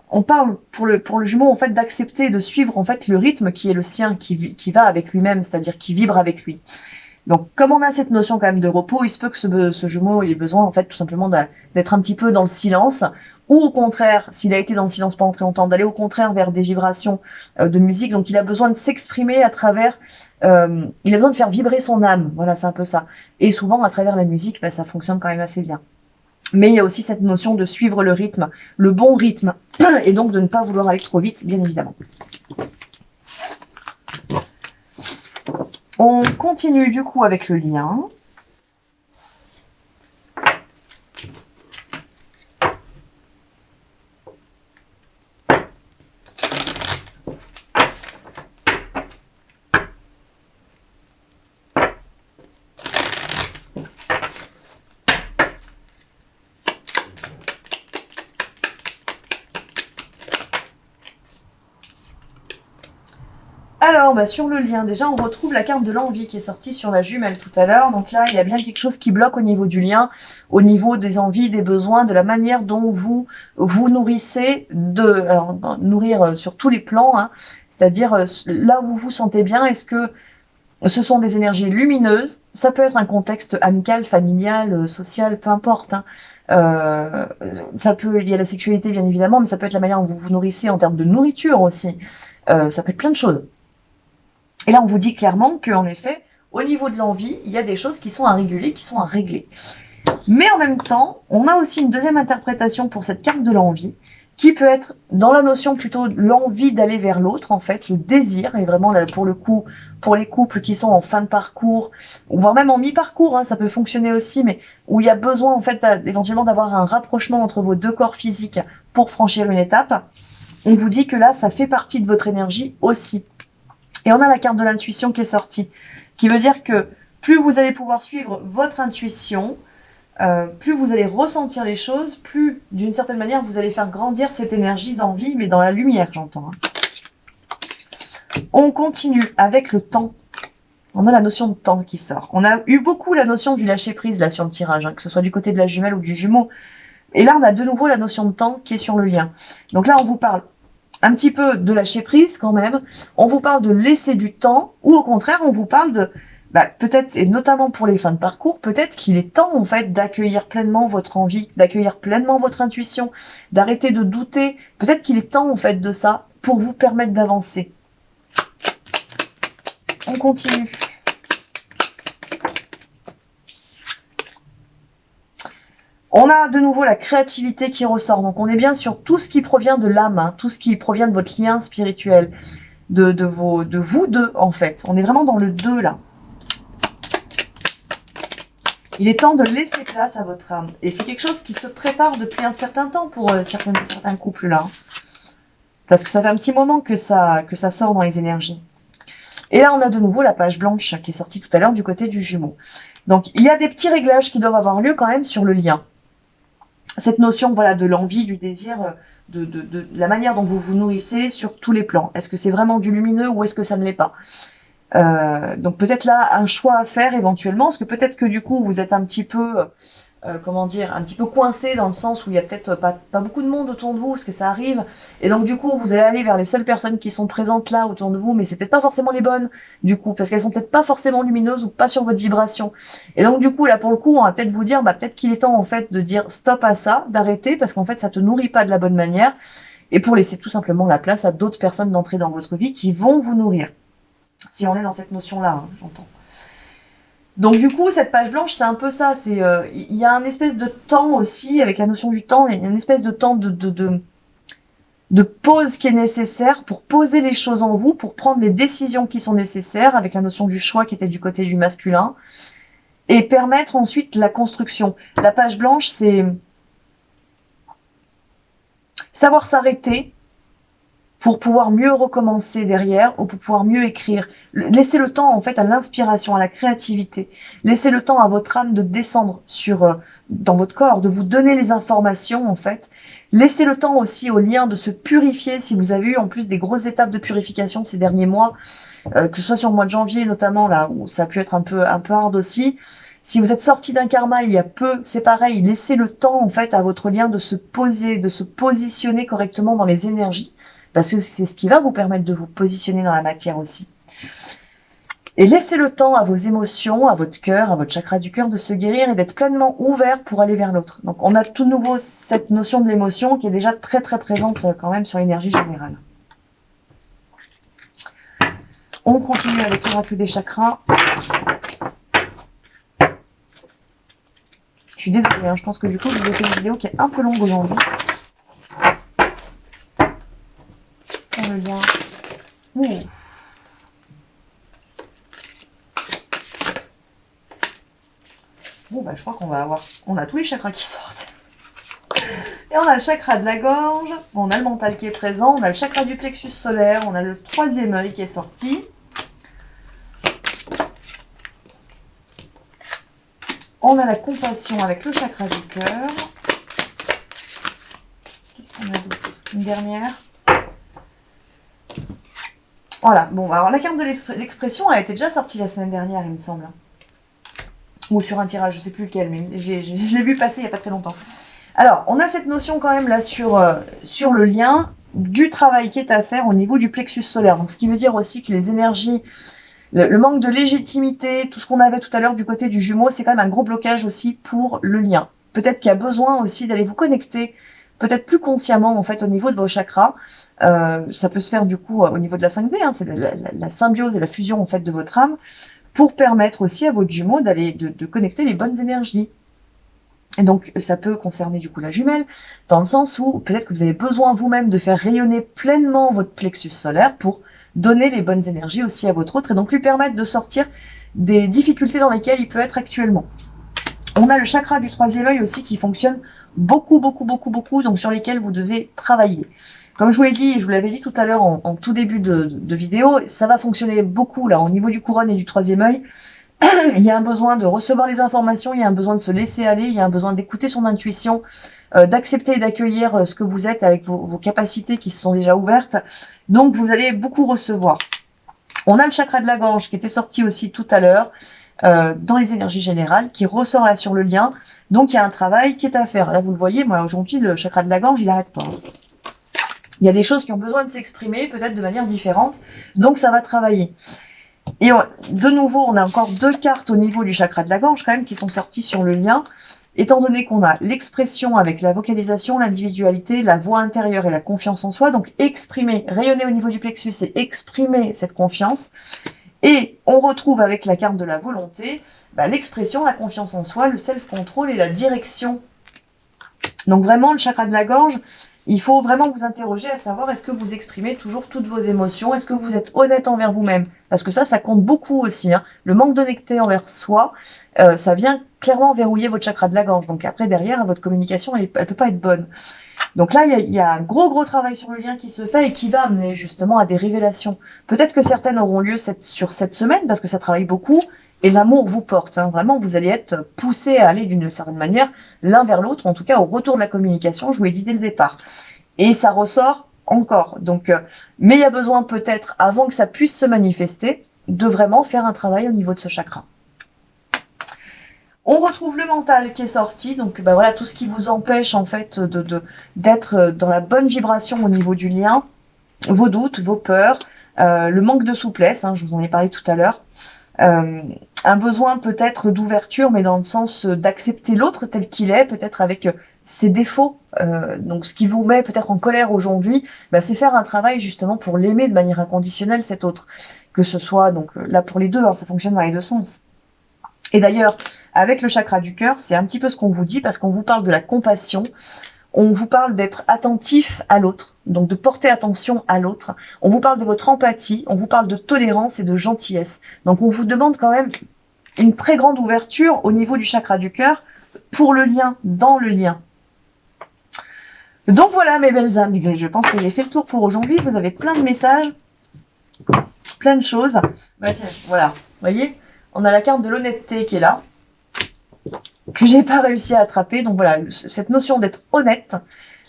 on parle pour le jumeau en fait d'accepter, de suivre en fait le rythme qui est le sien, qui va avec lui-même, c'est-à-dire qui vibre avec lui. Donc comme on a cette notion quand même de repos, il se peut que ce jumeau ait besoin en fait tout simplement d'être un petit peu dans le silence, ou au contraire, s'il a été dans le silence pendant très longtemps, d'aller au contraire vers des vibrations de musique. Donc il a besoin de s'exprimer à travers, il a besoin de faire vibrer son âme, voilà, c'est un peu ça. Et souvent à travers la musique, ça fonctionne quand même assez bien. Mais il y a aussi cette notion de suivre le rythme, le bon rythme, et donc de ne pas vouloir aller trop vite, bien évidemment. On continue du coup avec le lien. Alors, sur le lien, déjà, on retrouve la carte de l'envie qui est sortie sur la jumelle tout à l'heure. Donc là, il y a bien quelque chose qui bloque au niveau du lien, au niveau des envies, des besoins, de la manière dont vous vous nourrissez, alors, nourrir sur tous les plans, hein, c'est-à-dire là où vous vous sentez bien, est-ce que ce sont des énergies lumineuses? Ça peut être un contexte amical, familial, social, peu importe, hein. Il y a la sexualité bien évidemment, mais ça peut être la manière dont vous vous nourrissez en termes de nourriture aussi. Ça peut être plein de choses. Et là, on vous dit clairement qu'en effet, au niveau de l'envie, il y a des choses qui sont à réguler, qui sont à régler. Mais en même temps, on a aussi une deuxième interprétation pour cette carte de l'envie, qui peut être dans la notion plutôt de l'envie d'aller vers l'autre, en fait, le désir, et vraiment là, pour le coup, pour les couples qui sont en fin de parcours, voire même en mi-parcours, hein, ça peut fonctionner aussi, mais où il y a besoin, en fait, éventuellement d'avoir un rapprochement entre vos deux corps physiques pour franchir une étape, on vous dit que là, ça fait partie de votre énergie aussi. Et on a la carte de l'intuition qui est sortie, qui veut dire que plus vous allez pouvoir suivre votre intuition, plus vous allez ressentir les choses, plus d'une certaine manière vous allez faire grandir cette énergie d'envie, mais dans la lumière, j'entends. On continue avec le temps. On a la notion de temps qui sort. On a eu beaucoup la notion du lâcher-prise là sur le tirage, hein, que ce soit du côté de la jumelle ou du jumeau. Et là, on a de nouveau la notion de temps qui est sur le lien. Donc là, on vous parle un petit peu de lâcher-prise quand même. On vous parle de laisser du temps, ou au contraire, on vous parle de... peut-être, et notamment pour les fins de parcours, peut-être qu'il est temps en fait d'accueillir pleinement votre envie, d'accueillir pleinement votre intuition, d'arrêter de douter. Peut-être qu'il est temps en fait de ça pour vous permettre d'avancer. On continue. On a de nouveau la créativité qui ressort. Donc on est bien sur tout ce qui provient de l'âme, hein, tout ce qui provient de votre lien spirituel, de vous deux en fait. On est vraiment dans le 2 là. Il est temps de laisser place à votre âme. Et c'est quelque chose qui se prépare depuis un certain temps pour certains couples là. Parce que ça fait un petit moment que ça sort dans les énergies. Et là, on a de nouveau la page blanche qui est sortie tout à l'heure du côté du jumeau. Donc, il y a des petits réglages qui doivent avoir lieu quand même sur le lien. Cette notion voilà, de l'envie, du désir, de la manière dont vous vous nourrissez sur tous les plans. Est-ce que c'est vraiment du lumineux ou est-ce que ça ne l'est pas? Donc peut-être là un choix à faire éventuellement, parce que peut-être que du coup vous êtes un petit peu, comment dire, un petit peu coincé dans le sens où il y a peut-être pas beaucoup de monde autour de vous, parce que ça arrive, et donc du coup vous allez aller vers les seules personnes qui sont présentes là autour de vous, mais c'est peut-être pas forcément les bonnes du coup, parce qu'elles sont peut-être pas forcément lumineuses ou pas sur votre vibration. Et donc du coup là pour le coup on va peut-être vous dire, peut-être qu'il est temps en fait de dire stop à ça, d'arrêter, parce qu'en fait ça te nourrit pas de la bonne manière, et pour laisser tout simplement la place à d'autres personnes d'entrer dans votre vie qui vont vous nourrir. Si on est dans cette notion-là, hein, j'entends. Donc du coup, cette page blanche, c'est un peu ça. C'est y a un espèce de temps aussi, avec la notion du temps, il y a une espèce de temps de pause qui est nécessaire pour poser les choses en vous, pour prendre les décisions qui sont nécessaires, avec la notion du choix qui était du côté du masculin, et permettre ensuite la construction. La page blanche, c'est savoir s'arrêter, pour pouvoir mieux recommencer derrière ou pour pouvoir mieux écrire. Laissez le temps en fait à l'inspiration, à la créativité. Laissez le temps à votre âme de descendre dans votre corps, de vous donner les informations en fait. Laissez le temps aussi au lien de se purifier si vous avez eu en plus des grosses étapes de purification ces derniers mois, que ce soit sur le mois de janvier notamment là où ça a pu être un peu hard aussi. Si vous êtes sorti d'un karma il y a peu, c'est pareil, laissez le temps en fait à votre lien de se poser, de se positionner correctement dans les énergies. Parce que c'est ce qui va vous permettre de vous positionner dans la matière aussi. Et laissez le temps à vos émotions, à votre cœur, à votre chakra du cœur de se guérir et d'être pleinement ouvert pour aller vers l'autre. Donc on a tout de nouveau cette notion de l'émotion qui est déjà très très présente quand même sur l'énergie générale. On continue avec l'oracle des chakras. Je suis désolée, je pense que du coup je vous ai fait une vidéo qui est un peu longue aujourd'hui. Le lien. Bon, je crois qu'on va avoir... On a tous les chakras qui sortent. Et on a le chakra de la gorge, on a le mental qui est présent, on a le chakra du plexus solaire, on a le 3e œil qui est sorti. On a la compassion avec le chakra du cœur. Qu'est-ce qu'on a d'autre? Une dernière. Voilà, bon, alors la carte de l'expression a été déjà sortie la semaine dernière, il me semble. Ou sur un tirage, je ne sais plus lequel, mais je l'ai vu passer il n'y a pas très longtemps. Alors, on a cette notion quand même là sur le lien du travail qui est à faire au niveau du plexus solaire. Donc, ce qui veut dire aussi que les énergies, le manque de légitimité, tout ce qu'on avait tout à l'heure du côté du jumeau, c'est quand même un gros blocage aussi pour le lien. Peut-être qu'il y a besoin aussi d'aller vous connecter peut-être plus consciemment en fait au niveau de vos chakras. Ça peut se faire du coup au niveau de la 5D, hein, c'est la symbiose et la fusion en fait de votre âme, pour permettre aussi à votre jumeau d'aller de connecter les bonnes énergies. Et donc ça peut concerner du coup la jumelle, dans le sens où peut-être que vous avez besoin vous-même de faire rayonner pleinement votre plexus solaire pour donner les bonnes énergies aussi à votre autre et donc lui permettre de sortir des difficultés dans lesquelles il peut être actuellement. On a le chakra du 3e œil aussi qui fonctionne beaucoup, donc sur lesquels vous devez travailler. Comme je vous l'ai dit, et je vous l'avais dit tout à l'heure en tout début de vidéo, ça va fonctionner beaucoup là au niveau du couronne et du 3e œil. Il y a un besoin de recevoir les informations, il y a un besoin de se laisser aller, il y a un besoin d'écouter son intuition, d'accepter et d'accueillir ce que vous êtes avec vos capacités qui se sont déjà ouvertes. Donc vous allez beaucoup recevoir. On a le chakra de la gorge qui était sorti aussi tout à l'heure dans les énergies générales, qui ressort là sur le lien. Donc il y a un travail qui est à faire. Là vous le voyez, moi aujourd'hui le chakra de la gorge il n'arrête pas. Il y a des choses qui ont besoin de s'exprimer peut-être de manière différente, donc ça va travailler. Et de nouveau, on a encore 2 cartes au niveau du chakra de la gorge quand même qui sont sorties sur le lien, étant donné qu'on a l'expression avec la vocalisation, l'individualité, la voix intérieure et la confiance en soi. Donc exprimer, rayonner au niveau du plexus, c'est exprimer cette confiance. Et on retrouve avec la carte de la volonté l'expression, la confiance en soi, le self-control et la direction. Donc vraiment, le chakra de la gorge, il faut vraiment vous interroger à savoir est-ce que vous exprimez toujours toutes vos émotions, est-ce que vous êtes honnête envers vous-même, parce que ça compte beaucoup aussi. Hein. Le manque d'honnêteté envers soi, ça vient clairement verrouiller votre chakra de la gorge. Donc après, derrière, votre communication, elle peut pas être bonne. Donc là, il y a un gros travail sur le lien qui se fait et qui va amener justement à des révélations. Peut-être que certaines auront lieu sur cette semaine, parce que ça travaille beaucoup, et l'amour vous porte. Hein. Vraiment, vous allez être poussé à aller d'une certaine manière l'un vers l'autre, en tout cas au retour de la communication, je vous l'ai dit dès le départ. Et ça ressort encore. Donc, mais il y a besoin peut-être, avant que ça puisse se manifester, de vraiment faire un travail au niveau de ce chakra. On retrouve le mental qui est sorti, donc voilà tout ce qui vous empêche en fait d'être dans la bonne vibration au niveau du lien, vos doutes, vos peurs, le manque de souplesse, hein, je vous en ai parlé tout à l'heure, un besoin peut-être d'ouverture, mais dans le sens d'accepter l'autre tel qu'il est, peut-être avec ses défauts. Donc ce qui vous met peut-être en colère aujourd'hui, c'est faire un travail justement pour l'aimer de manière inconditionnelle cet autre, que ce soit donc là pour les deux, hein, ça fonctionne dans les deux sens. Et d'ailleurs, avec le chakra du cœur, c'est un petit peu ce qu'on vous dit, parce qu'on vous parle de la compassion, on vous parle d'être attentif à l'autre, donc de porter attention à l'autre, on vous parle de votre empathie, on vous parle de tolérance et de gentillesse. Donc on vous demande quand même une très grande ouverture au niveau du chakra du cœur pour le lien, dans le lien. Donc voilà mes belles âmes, je pense que j'ai fait le tour pour aujourd'hui, vous avez plein de messages, plein de choses. Tiens, voilà, vous voyez, on a la carte de l'honnêteté qui est là, que j'ai pas réussi à attraper. Donc voilà, cette notion d'être honnête,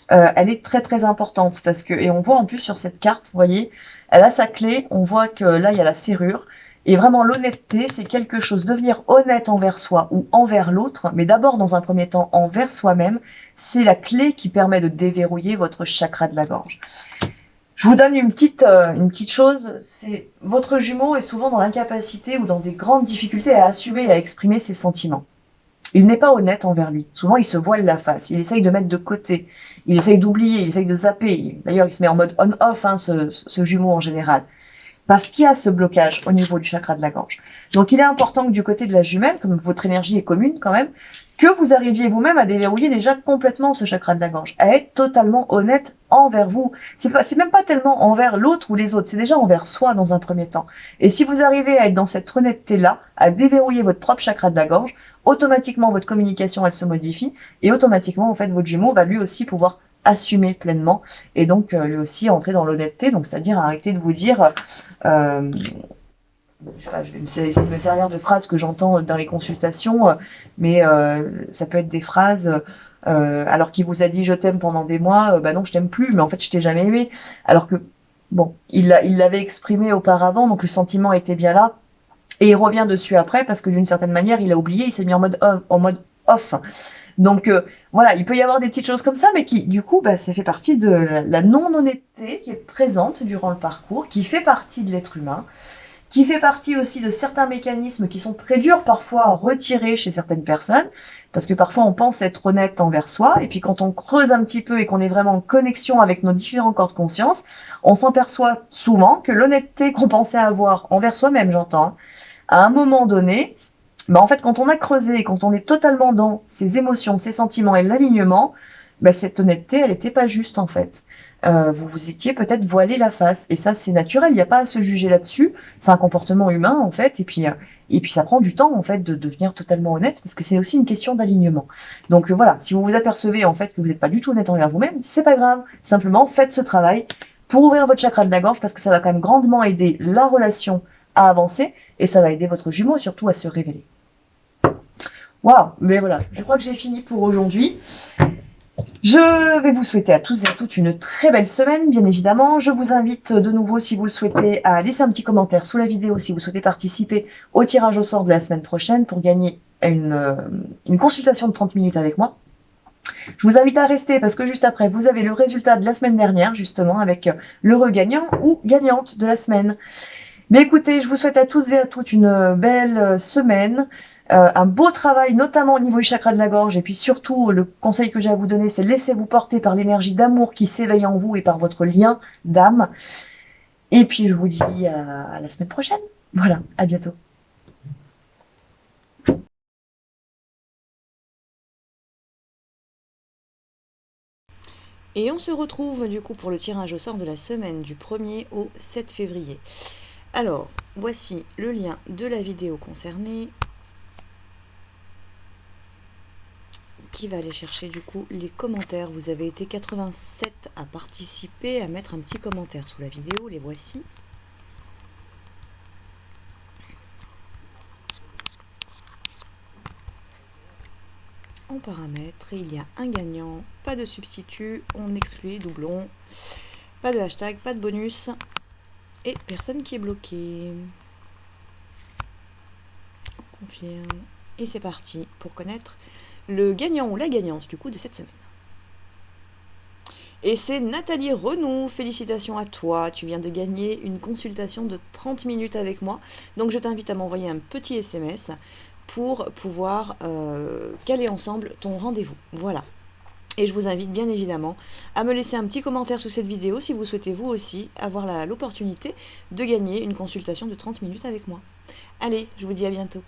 elle est très importante, parce que, et on voit en plus sur cette carte, vous voyez, elle a sa clé, on voit que là il y a la serrure, et vraiment l'honnêteté c'est quelque chose, devenir honnête envers soi ou envers l'autre, mais d'abord dans un premier temps envers soi-même, c'est la clé qui permet de déverrouiller votre chakra de la gorge. Je vous donne une petite chose, c'est votre jumeau est souvent dans l'incapacité ou dans des grandes difficultés à assumer et à exprimer ses sentiments. Il n'est pas honnête envers lui. Souvent, il se voile la face. Il essaye de mettre de côté. Il essaye d'oublier. Il essaye de zapper. D'ailleurs, il se met en mode on-off, hein, ce jumeau en général. Parce qu'il y a ce blocage au niveau du chakra de la gorge. Donc, il est important que du côté de la jumelle, comme votre énergie est commune quand même, que vous arriviez vous-même à déverrouiller déjà complètement ce chakra de la gorge, à être totalement honnête envers vous. C'est même pas tellement envers l'autre ou les autres, c'est déjà envers soi dans un premier temps. Et si vous arrivez à être dans cette honnêteté-là, à déverrouiller votre propre chakra de la gorge, automatiquement votre communication elle se modifie et automatiquement en fait votre jumeau va lui aussi pouvoir assumer pleinement et donc lui aussi entrer dans l'honnêteté, donc c'est-à-dire arrêter de vous dire je sais pas, je vais essayer de me servir de phrases que j'entends dans les consultations, mais ça peut être des phrases alors qu'il vous a dit je t'aime pendant des mois, non je t'aime plus, mais en fait je t'ai jamais aimé, alors que bon il l'avait exprimé auparavant, donc le sentiment était bien là. Et il revient dessus après parce que d'une certaine manière, il a oublié, il s'est mis en mode off. Donc voilà, il peut y avoir des petites choses comme ça, mais qui du coup, ça fait partie de la non-honnêteté qui est présente durant le parcours, qui fait partie de l'être humain, qui fait partie aussi de certains mécanismes qui sont très durs parfois à retirer chez certaines personnes, parce que parfois on pense être honnête envers soi, et puis quand on creuse un petit peu et qu'on est vraiment en connexion avec nos différents corps de conscience, on s'aperçoit souvent que l'honnêteté qu'on pensait avoir envers soi-même, j'entends, à un moment donné, en fait, quand on a creusé, quand on est totalement dans ses émotions, ses sentiments et l'alignement, cette honnêteté, elle n'était pas juste en fait. Vous vous étiez peut-être voilé la face, et ça c'est naturel, il n'y a pas à se juger là-dessus, c'est un comportement humain en fait, et puis ça prend du temps en fait de devenir totalement honnête, parce que c'est aussi une question d'alignement. Donc voilà, si vous vous apercevez en fait que vous n'êtes pas du tout honnête envers vous-même, c'est pas grave, simplement faites ce travail pour ouvrir votre chakra de la gorge, parce que ça va quand même grandement aider la relation à avancer, et ça va aider votre jumeau surtout à se révéler. Waouh, mais voilà, je crois que j'ai fini pour aujourd'hui. Je vais vous souhaiter à tous et à toutes une très belle semaine, bien évidemment. Je vous invite de nouveau, si vous le souhaitez, à laisser un petit commentaire sous la vidéo si vous souhaitez participer au tirage au sort de la semaine prochaine pour gagner une consultation de 30 minutes avec moi. Je vous invite à rester parce que juste après, vous avez le résultat de la semaine dernière, justement, avec l'heureux gagnant ou gagnante de la semaine. Mais écoutez, je vous souhaite à tous et à toutes une belle semaine, un beau travail, notamment au niveau du chakra de la gorge. Et puis surtout, le conseil que j'ai à vous donner, c'est laissez-vous porter par l'énergie d'amour qui s'éveille en vous et par votre lien d'âme. Et puis je vous dis à la semaine prochaine. Voilà, à bientôt. Et on se retrouve du coup pour le tirage au sort de la semaine du 1er au 7 février. Alors, voici le lien de la vidéo concernée qui va aller chercher du coup les commentaires. Vous avez été 87 à participer, à mettre un petit commentaire sous la vidéo, les voici. En paramètres, il y a un gagnant, pas de substitut, on exclut les doublons, pas de hashtag, pas de bonus, et personne qui est bloqué. On confirme, et c'est parti pour connaître le gagnant ou la gagnante du coup de cette semaine. Et c'est Nathalie Renou, félicitations à toi, tu viens de gagner une consultation de 30 minutes avec moi, donc je t'invite à m'envoyer un petit SMS pour pouvoir caler ensemble ton rendez-vous. Voilà. Et je vous invite bien évidemment à me laisser un petit commentaire sous cette vidéo si vous souhaitez vous aussi avoir l'opportunité de gagner une consultation de 30 minutes avec moi. Allez, je vous dis à bientôt.